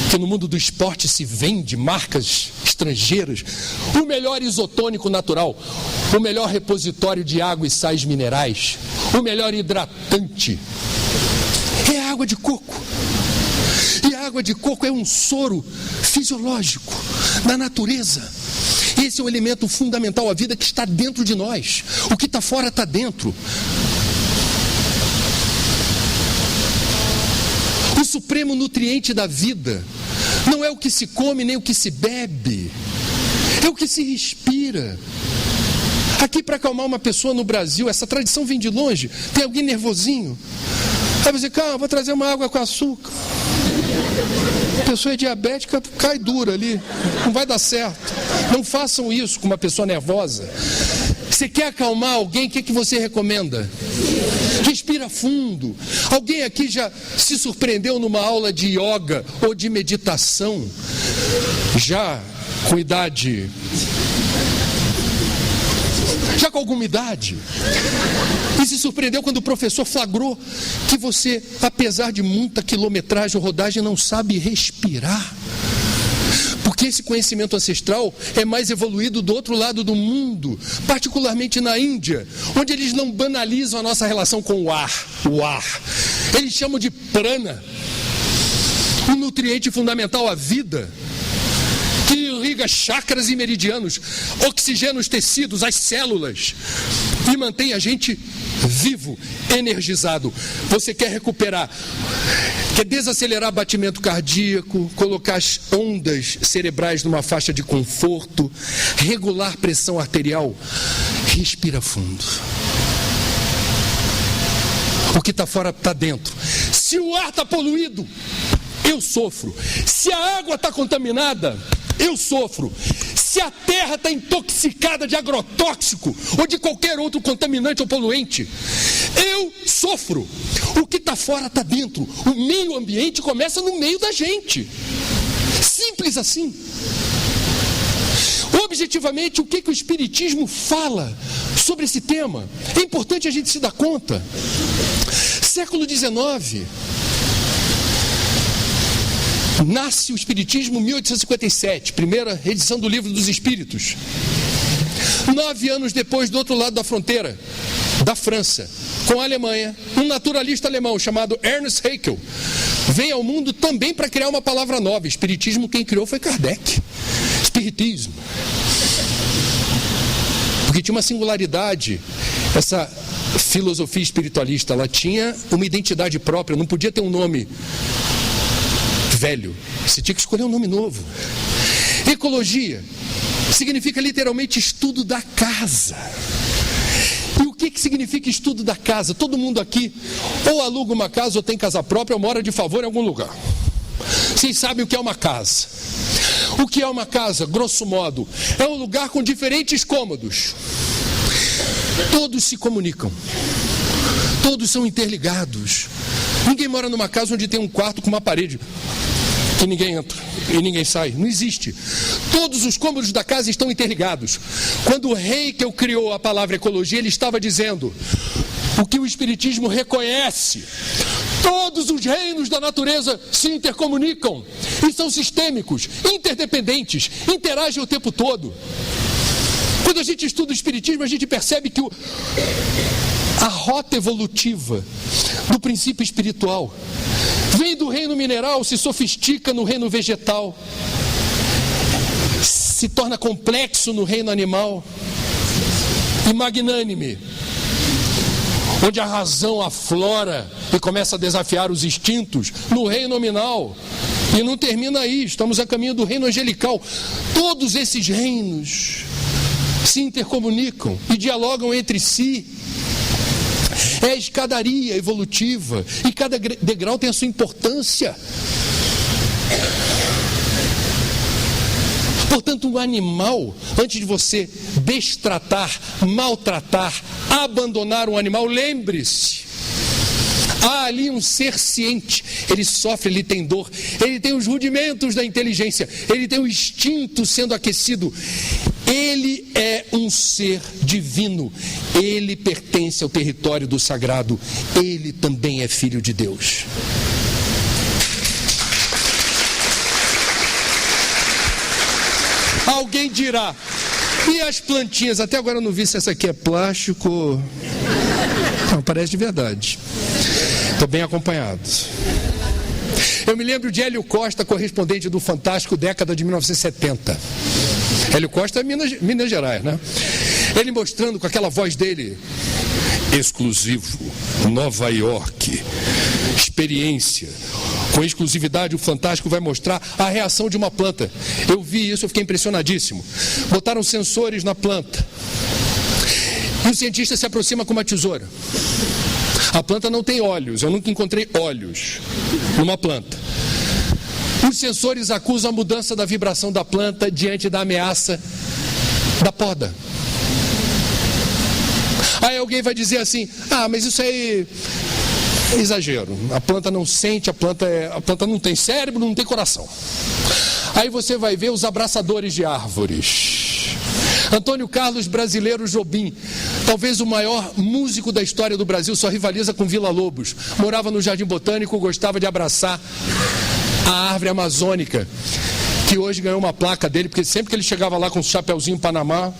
que no mundo do esporte se vende, marcas estrangeiras. O melhor isotônico natural, o melhor repositório de água e sais minerais, o melhor hidratante é a água de coco. E a água de coco é um soro fisiológico da natureza. Esse é o elemento fundamental à vida que está dentro de nós. O que está fora está dentro. O supremo nutriente da vida não é o que se come nem o que se bebe, é o que se respira. Aqui, para acalmar uma pessoa no Brasil, essa tradição vem de longe. Tem alguém nervosinho, aí você, calma, vou trazer uma água com açúcar. A pessoa é diabética, cai dura ali, não vai dar certo. Não façam isso com uma pessoa nervosa. Você quer acalmar alguém, o que você recomenda? Respira fundo. Alguém aqui já se surpreendeu numa aula de yoga ou de meditação? Já com idade? Já com alguma idade? E se surpreendeu quando o professor flagrou que você, apesar de muita quilometragem ou rodagem, não sabe respirar? Porque esse conhecimento ancestral é mais evoluído do outro lado do mundo, particularmente na Índia, onde eles não banalizam a nossa relação com o ar. Eles chamam de prana, um nutriente fundamental à vida, que irriga chakras e meridianos, oxigena os tecidos, as células, e mantém a gente vivo, energizado. Você quer recuperar, quer desacelerar batimento cardíaco, colocar as ondas cerebrais numa faixa de conforto, regular pressão arterial? Respira fundo. O que está fora está dentro. Se o ar está poluído, eu sofro. Se a água está contaminada, eu sofro. Se a terra está intoxicada de agrotóxico ou de qualquer outro contaminante ou poluente, eu sofro. O que está fora está dentro. O meio ambiente começa no meio da gente. Simples assim. Objetivamente, o que o Espiritismo fala sobre esse tema? É importante a gente se dar conta. Século XIX. Nasce o Espiritismo em 1857, primeira edição do Livro dos Espíritos. 9 anos depois, do outro lado da fronteira, da França, com a Alemanha, um naturalista alemão chamado Ernst Haeckel vem ao mundo também para criar uma palavra nova. Espiritismo quem criou foi Kardec. Espiritismo. Porque tinha uma singularidade, essa filosofia espiritualista, ela tinha uma identidade própria, não podia ter um nome velho, você tinha que escolher um nome novo. Ecologia significa literalmente estudo da casa. E o que significa estudo da casa? Todo mundo aqui ou aluga uma casa ou tem casa própria ou mora de favor em algum lugar. Vocês sabem o que é uma casa. O que é uma casa, grosso modo? É um lugar com diferentes cômodos. Todos se comunicam. Todos são interligados. Ninguém mora numa casa onde tem um quarto com uma parede que ninguém entra e ninguém sai. Não existe. Todos os cômodos da casa estão interligados. Quando o Haeckel criou a palavra ecologia, ele estava dizendo o que o Espiritismo reconhece. Todos os reinos da natureza se intercomunicam e são sistêmicos, interdependentes, interagem o tempo todo. Quando a gente estuda o Espiritismo, a gente percebe que a rota evolutiva do princípio espiritual vem do reino mineral, se sofistica no reino vegetal, se torna complexo no reino animal e magnânime, onde a razão aflora e começa a desafiar os instintos no reino nominal. E não termina aí, estamos a caminho do reino angelical. Todos esses reinos se intercomunicam e dialogam entre si. É a escadaria evolutiva e cada degrau tem a sua importância. Portanto, um animal, antes de você destratar, maltratar, abandonar um animal, lembre-se, há ali um ser ciente, ele sofre, ele tem dor, ele tem os rudimentos da inteligência, ele tem o instinto sendo aquecido. Ele é um ser divino, ele pertence ao território do sagrado, ele também é filho de Deus. Alguém dirá, e as plantinhas? Até agora eu não vi se essa aqui é plástico. Não, parece de verdade. Estou bem acompanhado. Eu me lembro de Hélio Costa, correspondente do Fantástico, década de 1970. Hélio Costa é Minas Gerais, né? Ele mostrando com aquela voz dele, exclusivo, Nova York, experiência. Com exclusividade, o Fantástico vai mostrar a reação de uma planta. Eu vi isso, eu fiquei impressionadíssimo. Botaram sensores na planta. E o cientista se aproxima com uma tesoura. A planta não tem olhos, eu nunca encontrei olhos numa planta. Os sensores acusam a mudança da vibração da planta diante da ameaça da poda. Aí alguém vai dizer assim, mas isso aí é exagero. A planta não sente, a planta não tem cérebro, não tem coração. Aí você vai ver os abraçadores de árvores. Antônio Carlos Brasileiro Jobim, talvez o maior músico da história do Brasil, só rivaliza com Vila Lobos. Morava no Jardim Botânico, gostava de abraçar a árvore amazônica, que hoje ganhou uma placa dele, porque sempre que ele chegava lá com o chapeuzinho Panamá,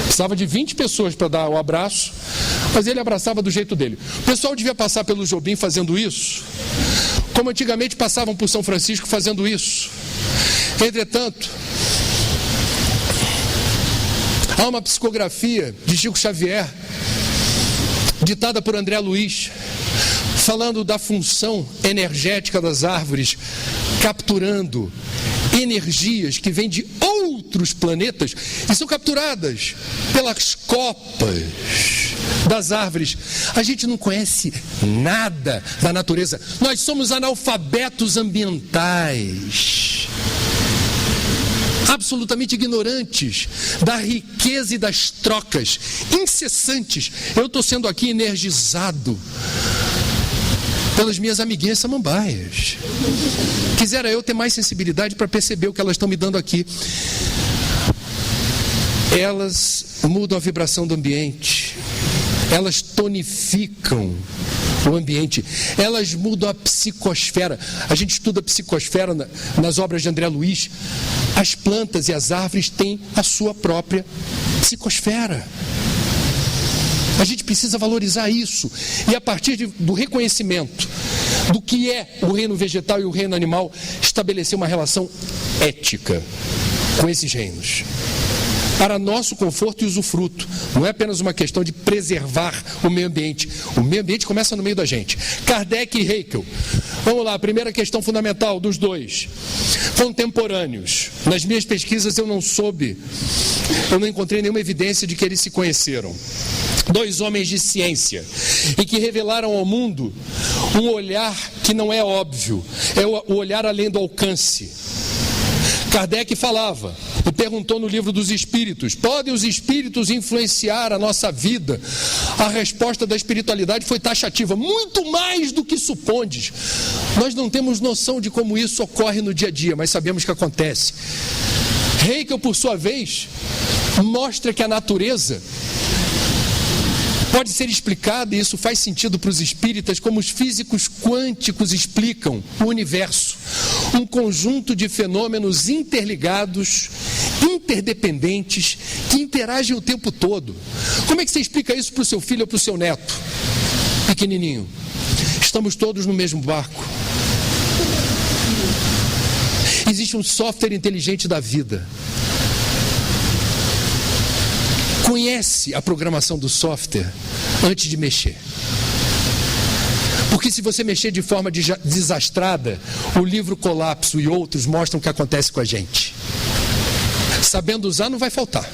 precisava de 20 pessoas para dar o abraço, mas ele abraçava do jeito dele. O pessoal devia passar pelo Jobim fazendo isso, como antigamente passavam por São Francisco fazendo isso. Entretanto, há uma psicografia de Chico Xavier, ditada por André Luiz, falando da função energética das árvores, capturando energias que vêm de outros planetas e são capturadas pelas copas das árvores. A gente não conhece nada da natureza. Nós somos analfabetos ambientais, absolutamente ignorantes da riqueza e das trocas incessantes. Eu estou sendo aqui energizado pelas minhas amiguinhas samambaias. Quisera eu ter mais sensibilidade para perceber o que elas estão me dando aqui. Elas mudam a vibração do ambiente, elas tonificam o ambiente, elas mudam a psicosfera. A gente estuda a psicosfera nas obras de André Luiz. As plantas e as árvores têm a sua própria psicosfera. A gente precisa valorizar isso. E a partir do reconhecimento do que é o reino vegetal e o reino animal, estabelecer uma relação ética com esses reinos, para nosso conforto e usufruto. Não é apenas uma questão de preservar o meio ambiente. O meio ambiente começa no meio da gente. Kardec e Haeckel. Vamos lá, a primeira questão fundamental dos dois. Contemporâneos. Nas minhas pesquisas eu não encontrei nenhuma evidência de que eles se conheceram. Dois homens de ciência e que revelaram ao mundo um olhar que não é óbvio, é o olhar além do alcance. Kardec falava e perguntou no Livro dos Espíritos: podem os espíritos influenciar a nossa vida? A resposta da espiritualidade foi taxativa: muito mais do que supondes. Nós não temos noção de como isso ocorre no dia a dia, mas sabemos que acontece. Haeckel, por sua vez, mostra que a natureza pode ser explicada, e isso faz sentido para os espíritas, como os físicos quânticos explicam o universo. Um conjunto de fenômenos interligados, interdependentes, que interagem o tempo todo. Como é que você explica isso para o seu filho ou para o seu neto pequenininho? Estamos todos no mesmo barco. Existe um software inteligente da vida. Conhece a programação do software antes de mexer. Porque se você mexer de forma desastrada, o livro Colapso e outros mostram o que acontece com a gente. Sabendo usar, não vai faltar.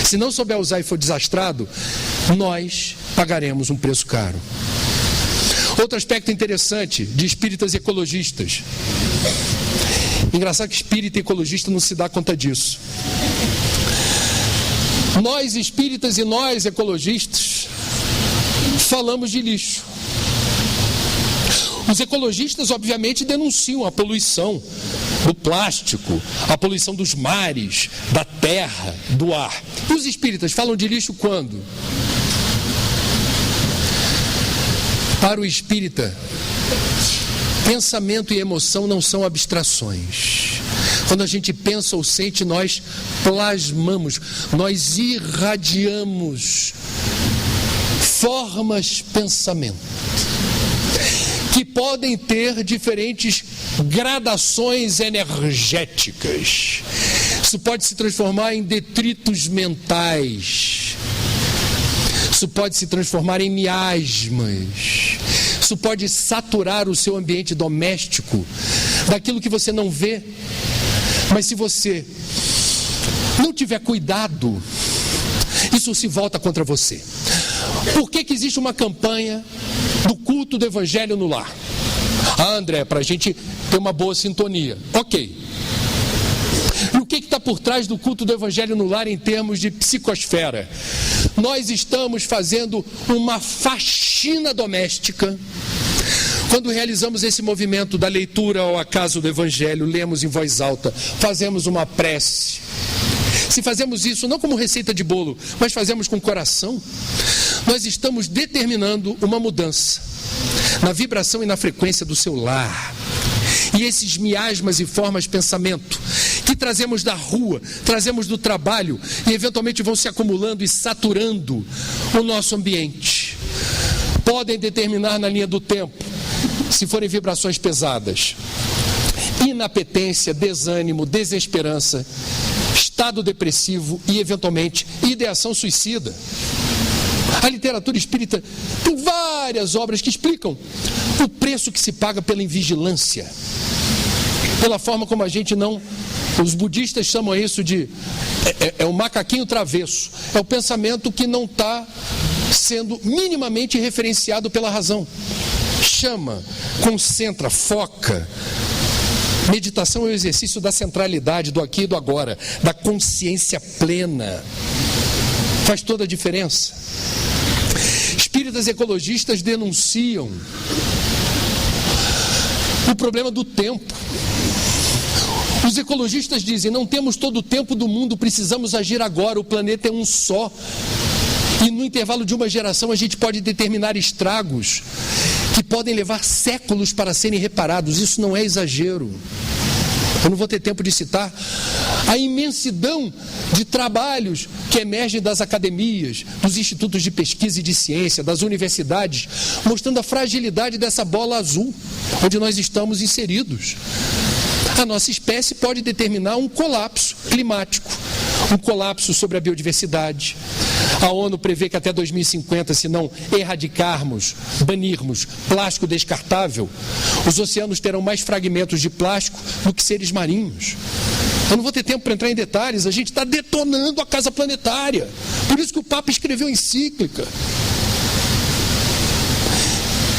Se não souber usar e for desastrado, nós pagaremos um preço caro. Outro aspecto interessante de espíritas ecologistas. Engraçado que espírita e ecologista não se dá conta disso. Nós espíritas e nós ecologistas falamos de lixo. Os ecologistas, obviamente, denunciam a poluição do plástico, a poluição dos mares, da terra, do ar. E os espíritas falam de lixo quando? Para o espírita, pensamento e emoção não são abstrações. Quando a gente pensa ou sente, nós plasmamos, nós irradiamos formas pensamento, que podem ter diferentes gradações energéticas. Isso pode se transformar em detritos mentais. Isso pode se transformar em miasmas. Isso pode saturar o seu ambiente doméstico daquilo que você não vê. Mas se você não tiver cuidado, isso se volta contra você. Por que existe uma campanha do culto do Evangelho no lar? André, para a gente ter uma boa sintonia. Ok. E o que está por trás do culto do Evangelho no lar em termos de psicosfera? Nós estamos fazendo uma faxina doméstica. Quando realizamos esse movimento da leitura ao acaso do Evangelho, lemos em voz alta, fazemos uma prece. Se fazemos isso não como receita de bolo, mas fazemos com coração, nós estamos determinando uma mudança na vibração e na frequência do seu lar. E esses miasmas e formas de pensamento que trazemos da rua, trazemos do trabalho e eventualmente vão se acumulando e saturando o nosso ambiente, podem determinar na linha do tempo, se forem vibrações pesadas, inapetência, desânimo, desesperança, estado depressivo e eventualmente ideação suicida. A literatura espírita tem várias obras que explicam o preço que se paga pela invigilância, pela forma como a gente não... Os budistas chamam isso de... É o macaquinho travesso. É o pensamento que não está sendo minimamente referenciado pela razão. Chama, concentra, foca. Meditação é o exercício da centralidade, do aqui e do agora, da consciência plena. Faz toda a diferença. Espíritas ecologistas denunciam o problema do tempo. Os ecologistas dizem, não temos todo o tempo do mundo, precisamos agir agora, o planeta é um só. E no intervalo de uma geração a gente pode determinar estragos que podem levar séculos para serem reparados. Isso não é exagero. Eu não vou ter tempo de citar a imensidão de trabalhos que emergem das academias, dos institutos de pesquisa e de ciência, das universidades, mostrando a fragilidade dessa bola azul onde nós estamos inseridos. A nossa espécie pode determinar um colapso climático, um colapso sobre a biodiversidade. A ONU prevê que até 2050, se não erradicarmos, banirmos plástico descartável, os oceanos terão mais fragmentos de plástico do que seres marinhos. Eu não vou ter tempo para entrar em detalhes, a gente está detonando a casa planetária. Por isso que o Papa escreveu encíclica.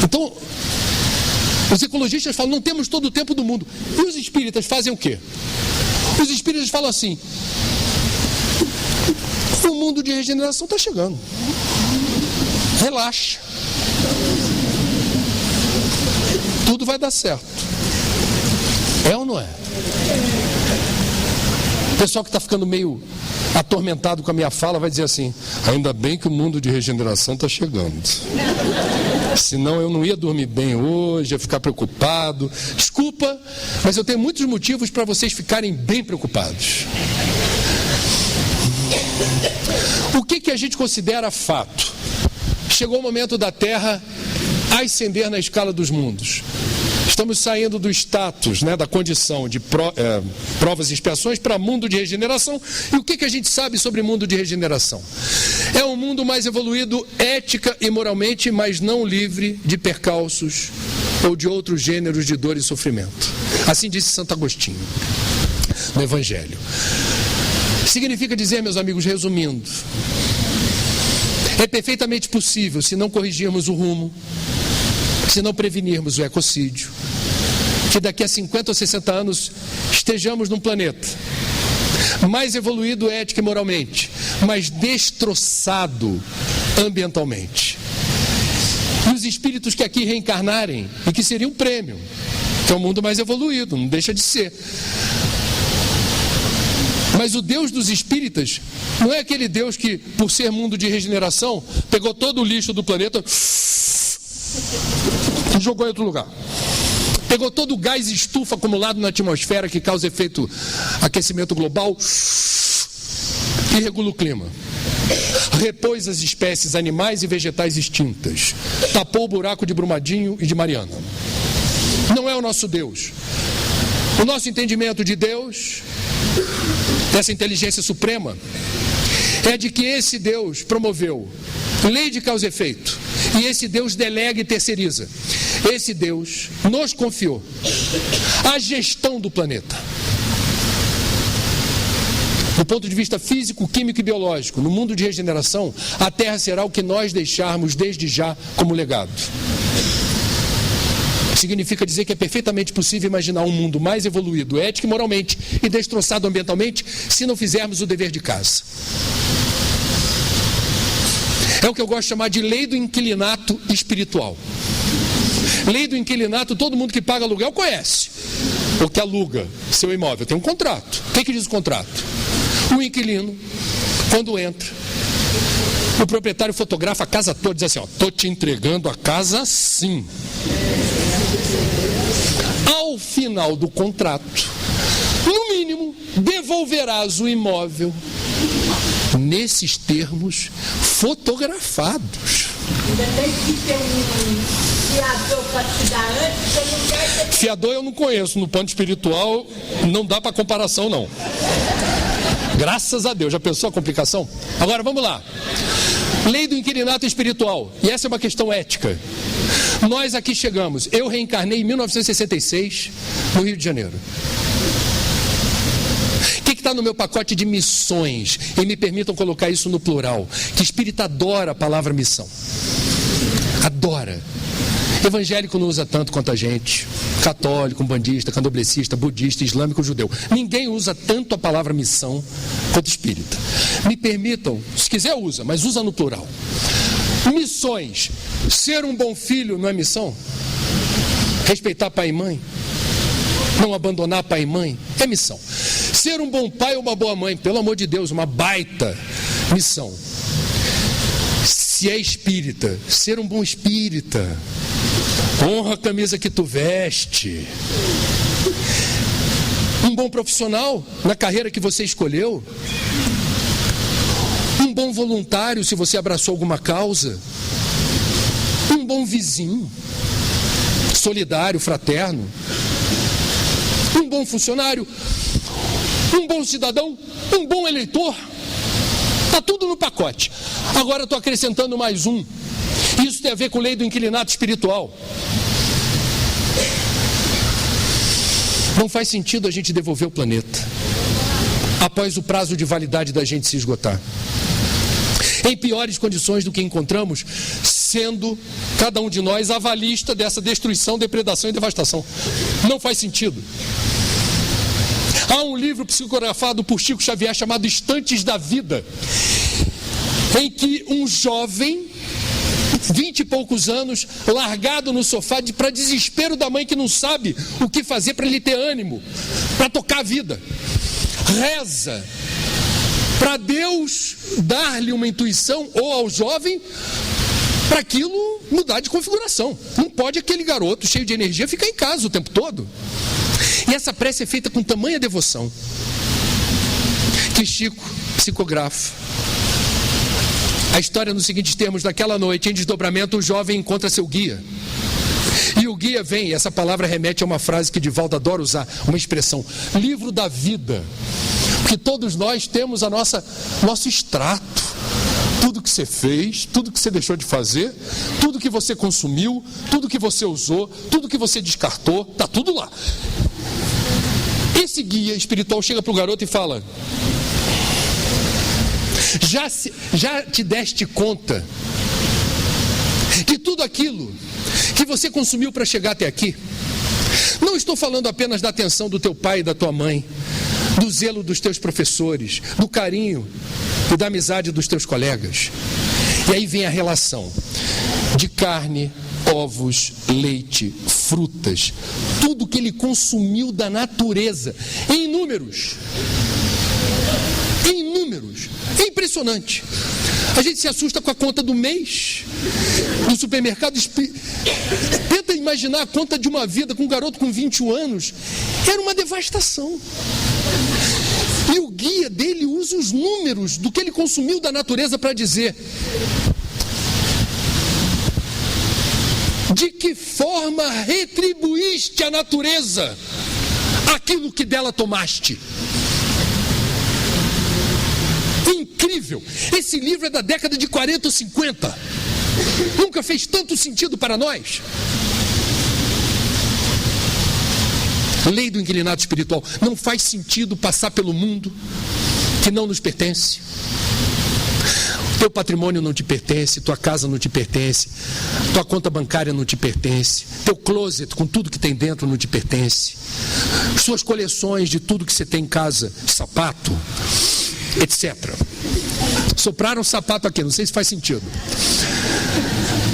Então, os ecologistas falam, não temos todo o tempo do mundo. E os espíritas fazem o quê? Os espíritas falam assim, o mundo de regeneração está chegando. Relaxa. Tudo vai dar certo. É ou não é? O pessoal que está ficando meio atormentado com a minha fala vai dizer assim, ainda bem que o mundo de regeneração está chegando. Senão eu não ia dormir bem hoje, ia ficar preocupado. Desculpa, mas eu tenho muitos motivos para vocês ficarem bem preocupados. O que a gente considera fato? Chegou o momento da Terra ascender na escala dos mundos. Estamos saindo do status, da condição de provas e expiações para mundo de regeneração. E o que a gente sabe sobre mundo de regeneração? É um mundo mais evoluído ética e moralmente, mas não livre de percalços ou de outros gêneros de dor e sofrimento. Assim disse Santo Agostinho no Evangelho. Significa dizer, meus amigos, resumindo, é perfeitamente possível, se não corrigirmos o rumo, se não prevenirmos o ecocídio, que daqui a 50 ou 60 anos estejamos num planeta mais evoluído ética e moralmente, mas destroçado ambientalmente. E os espíritos que aqui reencarnarem, e que seria um prêmio, que é um mundo mais evoluído, não deixa de ser. Mas o Deus dos espíritas não é aquele Deus que, por ser mundo de regeneração, pegou todo o lixo do planeta e jogou em outro lugar. Pegou todo o gás e estufa acumulado na atmosfera que causa efeito aquecimento global e regula o clima. Repôs as espécies animais e vegetais extintas. Tapou o buraco de Brumadinho e de Mariana. Não é o nosso Deus. O nosso entendimento de Deus, dessa inteligência suprema, é de que esse Deus promoveu lei de causa e efeito, e esse Deus delega e terceiriza. Esse Deus nos confiou a gestão do planeta. Do ponto de vista físico, químico e biológico, no mundo de regeneração, a Terra será o que nós deixarmos desde já como legado. Significa dizer que é perfeitamente possível imaginar um mundo mais evoluído, ética e moralmente, e destroçado ambientalmente, se não fizermos o dever de casa. É o que eu gosto de chamar de lei do inquilinato espiritual. Lei do inquilinato, todo mundo que paga aluguel conhece, ou que aluga seu imóvel, tem um contrato. O que diz o contrato? O inquilino, quando entra, o proprietário fotografa a casa toda e diz assim, ó, estou te entregando a casa sim. Ao final do contrato, no mínimo, devolverás o imóvel nesses termos fotografados. Ainda tem que ter um fiador para te dar antes, você não quer ter... Fiador eu não conheço, no plano espiritual não dá para comparação não. Graças a Deus, já pensou a complicação? Agora vamos lá. Lei do inquilinato espiritual, e essa é uma questão ética. Nós aqui chegamos, eu reencarnei em 1966, no Rio de Janeiro. O que está no meu pacote de missões? E me permitam colocar isso no plural, que espírita adora a palavra missão. Adora. Evangélico não usa tanto quanto a gente. Católico, umbandista, candomblessista, budista, islâmico, judeu. Ninguém usa tanto a palavra missão quanto espírita. Me permitam, se quiser usa, mas usa no plural. Missões. Ser um bom filho não é missão? Respeitar pai e mãe? Não abandonar pai e mãe? É missão. Ser um bom pai ou uma boa mãe? Pelo amor de Deus, uma baita missão. Se é espírita, ser um bom espírita. Honra a camisa que tu veste. Um bom profissional na carreira que você escolheu. Um bom voluntário se você abraçou alguma causa. Um bom vizinho, solidário, fraterno. Um bom funcionário. Um bom cidadão. Um bom eleitor. Está tudo no pacote. Agora eu estou acrescentando mais um. Isso tem a ver com a lei do inquilinato espiritual. Não faz sentido a gente devolver o planeta após o prazo de validade da gente se esgotar, em piores condições do que encontramos, sendo cada um de nós avalista dessa destruição, depredação e devastação. Não faz sentido. Há um livro psicografado por Chico Xavier chamado Estantes da Vida, em que um jovem, 20 e poucos anos, largado no sofá, para desespero da mãe que não sabe o que fazer para ele ter ânimo, para tocar a vida, reza para Deus dar-lhe uma intuição, ou ao jovem, para aquilo mudar de configuração. Não pode aquele garoto cheio de energia ficar em casa o tempo todo. E essa prece é feita com tamanha devoção que Chico psicografa a história nos seguintes termos: naquela noite, em desdobramento, o jovem encontra seu guia. E o guia vem, e essa palavra remete a uma frase que Divaldo adora usar, uma expressão, livro da vida. Porque todos nós temos nosso extrato, tudo que você fez, tudo que você deixou de fazer, tudo que você consumiu, tudo que você usou, tudo que você descartou, está tudo lá. Esse guia espiritual chega para o garoto e fala: já te deste conta de tudo aquilo que você consumiu para chegar até aqui? Não estou falando apenas da atenção do teu pai e da tua mãe, do zelo dos teus professores, do carinho e da amizade dos teus colegas. E aí vem a relação de carne, ovos, leite, frutas, tudo que ele consumiu da natureza, em números. Em números. É impressionante. A gente se assusta com a conta do mês do supermercado. Tenta imaginar a conta de uma vida com um garoto com 21 anos. Era uma devastação. E o guia dele usa os números do que ele consumiu da natureza para dizer: de que forma retribuíste à natureza aquilo que dela tomaste? Incrível! Esse livro é da década de 40 ou 50. Nunca fez tanto sentido para nós. Lei do inclinado espiritual. Não faz sentido passar pelo mundo que não nos pertence. Teu patrimônio não te pertence, tua casa não te pertence, tua conta bancária não te pertence, teu closet com tudo que tem dentro não te pertence, suas coleções de tudo que você tem em casa, sapato, etc. Sopraram sapato aqui, não sei se faz sentido.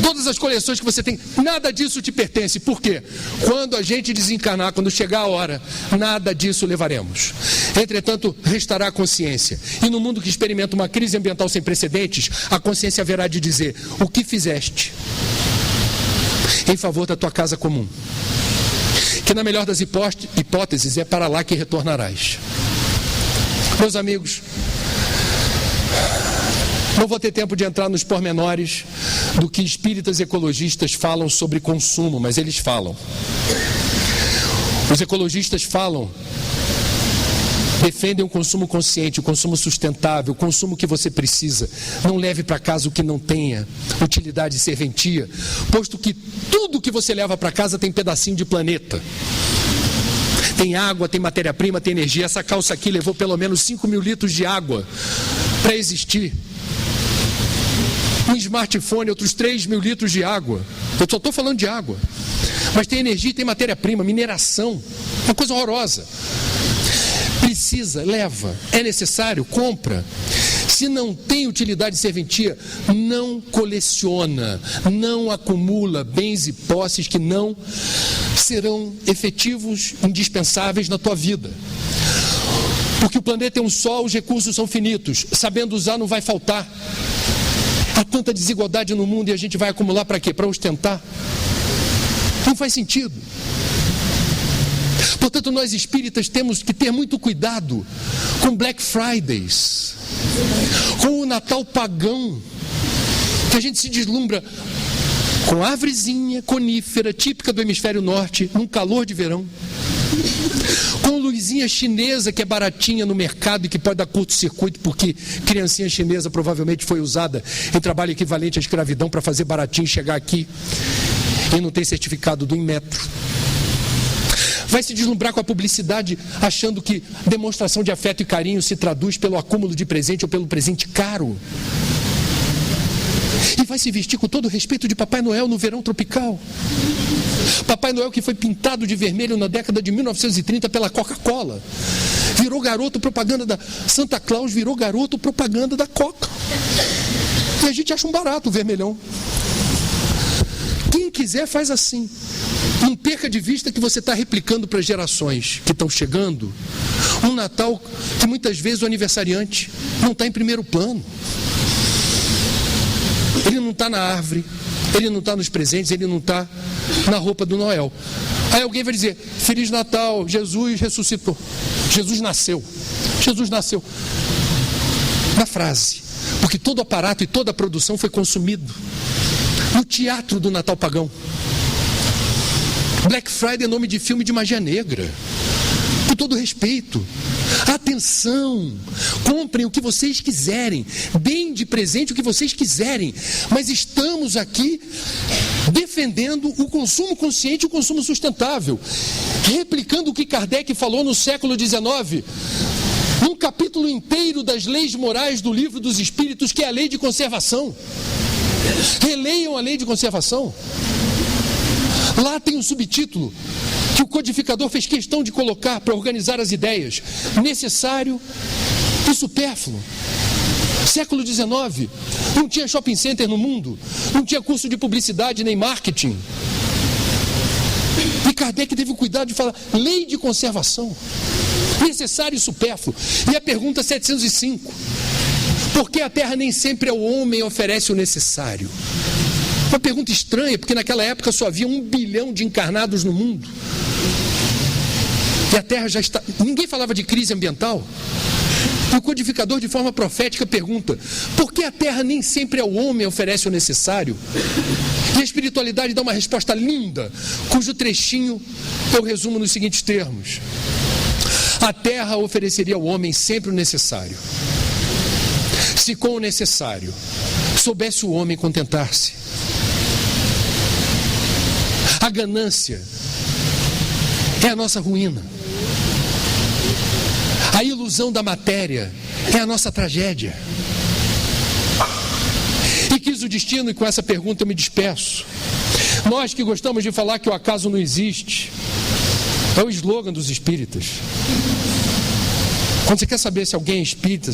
Todas as coleções que você tem, nada disso te pertence. Por quê? Quando a gente desencarnar, quando chegar a hora, nada disso levaremos. Entretanto, restará a consciência. E no mundo que experimenta uma crise ambiental sem precedentes, a consciência haverá de dizer: o que fizeste em favor da tua casa comum? Que na melhor das hipóteses é para lá que retornarás. Meus amigos, não vou ter tempo de entrar nos pormenores do que espíritas ecologistas falam sobre consumo, mas eles falam. Os ecologistas falam, defendem o consumo consciente, o consumo sustentável, o consumo que você precisa. Não leve para casa o que não tenha utilidade e serventia, posto que tudo que você leva para casa tem pedacinho de planeta. Tem água, tem matéria-prima, tem energia. Essa calça aqui levou pelo menos 5 mil litros de água para existir. Um smartphone, outros 3 mil litros de água. Eu só estou falando de água. Mas tem energia e tem matéria-prima, mineração. Uma coisa horrorosa. Precisa, leva. É necessário, compra. Se não tem utilidade e serventia, não coleciona, não acumula bens e posses que não serão efetivos, indispensáveis na tua vida. Porque o planeta é um só, os recursos são finitos. Sabendo usar, não vai faltar. Há tanta desigualdade no mundo e a gente vai acumular para quê? Para ostentar? Não faz sentido. Portanto, nós espíritas temos que ter muito cuidado com Black Fridays, com o Natal pagão, que a gente se deslumbra com árvorezinha conífera, típica do hemisfério norte, num calor de verão, com luzinha chinesa que é baratinha no mercado e que pode dar curto-circuito, porque criancinha chinesa provavelmente foi usada em trabalho equivalente à escravidão para fazer baratinho e chegar aqui e não tem certificado do Inmetro. Vai se deslumbrar com a publicidade achando que demonstração de afeto e carinho se traduz pelo acúmulo de presente ou pelo presente caro. E vai se vestir com todo o respeito de Papai Noel no verão tropical. Papai Noel que foi pintado de vermelho na década de 1930 pela Coca-Cola. Virou garoto propaganda da Santa Claus, virou garoto propaganda da Coca. E a gente acha um barato o vermelhão. Quem quiser faz assim. Não perca de vista que você está replicando para gerações que estão chegando um Natal que muitas vezes o aniversariante não está em primeiro plano. Ele não está na árvore, ele não está nos presentes, ele não está na roupa do Noel. Aí alguém vai dizer: Feliz Natal, Jesus ressuscitou, Jesus nasceu. Jesus nasceu. Na frase, porque todo o aparato e toda a produção foi consumido no teatro do Natal pagão. Black Friday é nome de filme de magia negra. Com todo respeito, Atenção, comprem o que vocês quiserem, deem de presente o que vocês quiserem, mas estamos aqui defendendo o consumo consciente e o consumo sustentável, replicando o que Kardec falou no século XIX, num capítulo inteiro das leis morais do Livro dos Espíritos, que é a lei de conservação. Releiam a lei de conservação. Lá tem um subtítulo que o codificador fez questão de colocar para organizar as ideias: necessário e supérfluo. Século XIX, não tinha shopping center no mundo, não tinha curso de publicidade nem marketing. E Kardec teve o cuidado de falar lei de conservação, necessário e supérfluo. E a pergunta 705: por que a terra nem sempre ao homem oferece o necessário? Uma pergunta estranha, porque naquela época só havia 1 bilhão de encarnados no mundo. E a terra já está... Ninguém falava de crise ambiental. E o codificador, de forma profética, pergunta: por que a terra nem sempre ao homem oferece o necessário? E a espiritualidade dá uma resposta linda, cujo trechinho eu resumo nos seguintes termos: a terra ofereceria ao homem sempre o necessário, se com o necessário soubesse o homem contentar-se. A ganância é a nossa ruína. A ilusão da matéria é a nossa tragédia. E quis o destino, e com essa pergunta eu me despeço. Nós que gostamos de falar que o acaso não existe, é o slogan dos espíritas. Quando você quer saber se alguém é espírita,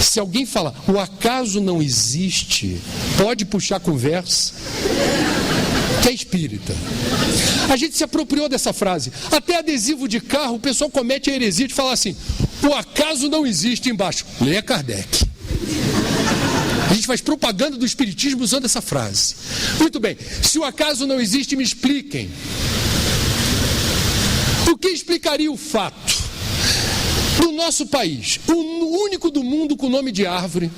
se alguém fala o acaso não existe, pode puxar conversa, que é espírita. A gente se apropriou dessa frase. Até adesivo de carro, o pessoal comete a heresia de falar assim: o acaso não existe embaixo. Leia Kardec. A gente faz propaganda do espiritismo usando essa frase. Muito bem, se o acaso não existe, me expliquem. O que explicaria o fato no nosso país, o único do mundo com nome de árvore,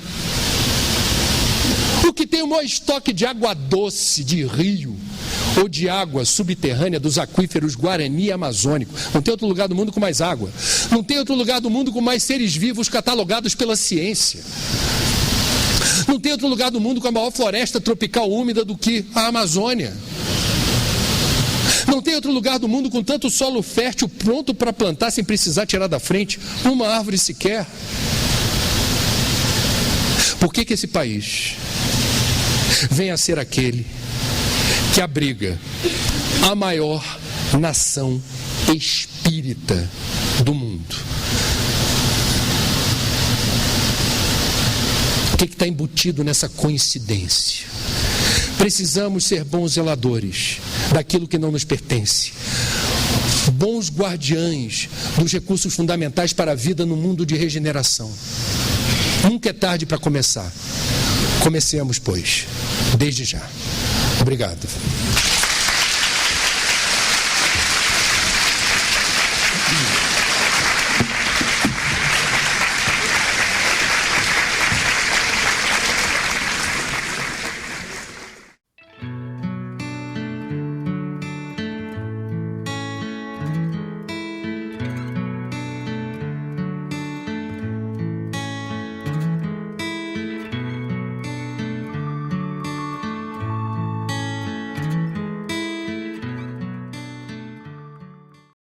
o que tem o maior estoque de água doce, de rio, ou de água subterrânea dos aquíferos Guarani e Amazônico? Não tem outro lugar do mundo com mais água. Não tem outro lugar do mundo com mais seres vivos catalogados pela ciência. Não tem outro lugar do mundo com a maior floresta tropical úmida do que a Amazônia. Não tem outro lugar do mundo com tanto solo fértil pronto para plantar sem precisar tirar da frente uma árvore sequer. Por que esse país vem a ser aquele que abriga a maior nação espírita do mundo? O que está embutido nessa coincidência? Precisamos ser bons zeladores daquilo que não nos pertence, bons guardiães dos recursos fundamentais para a vida no mundo de regeneração. Nunca é tarde para começar. Comecemos, pois, desde já. Obrigado.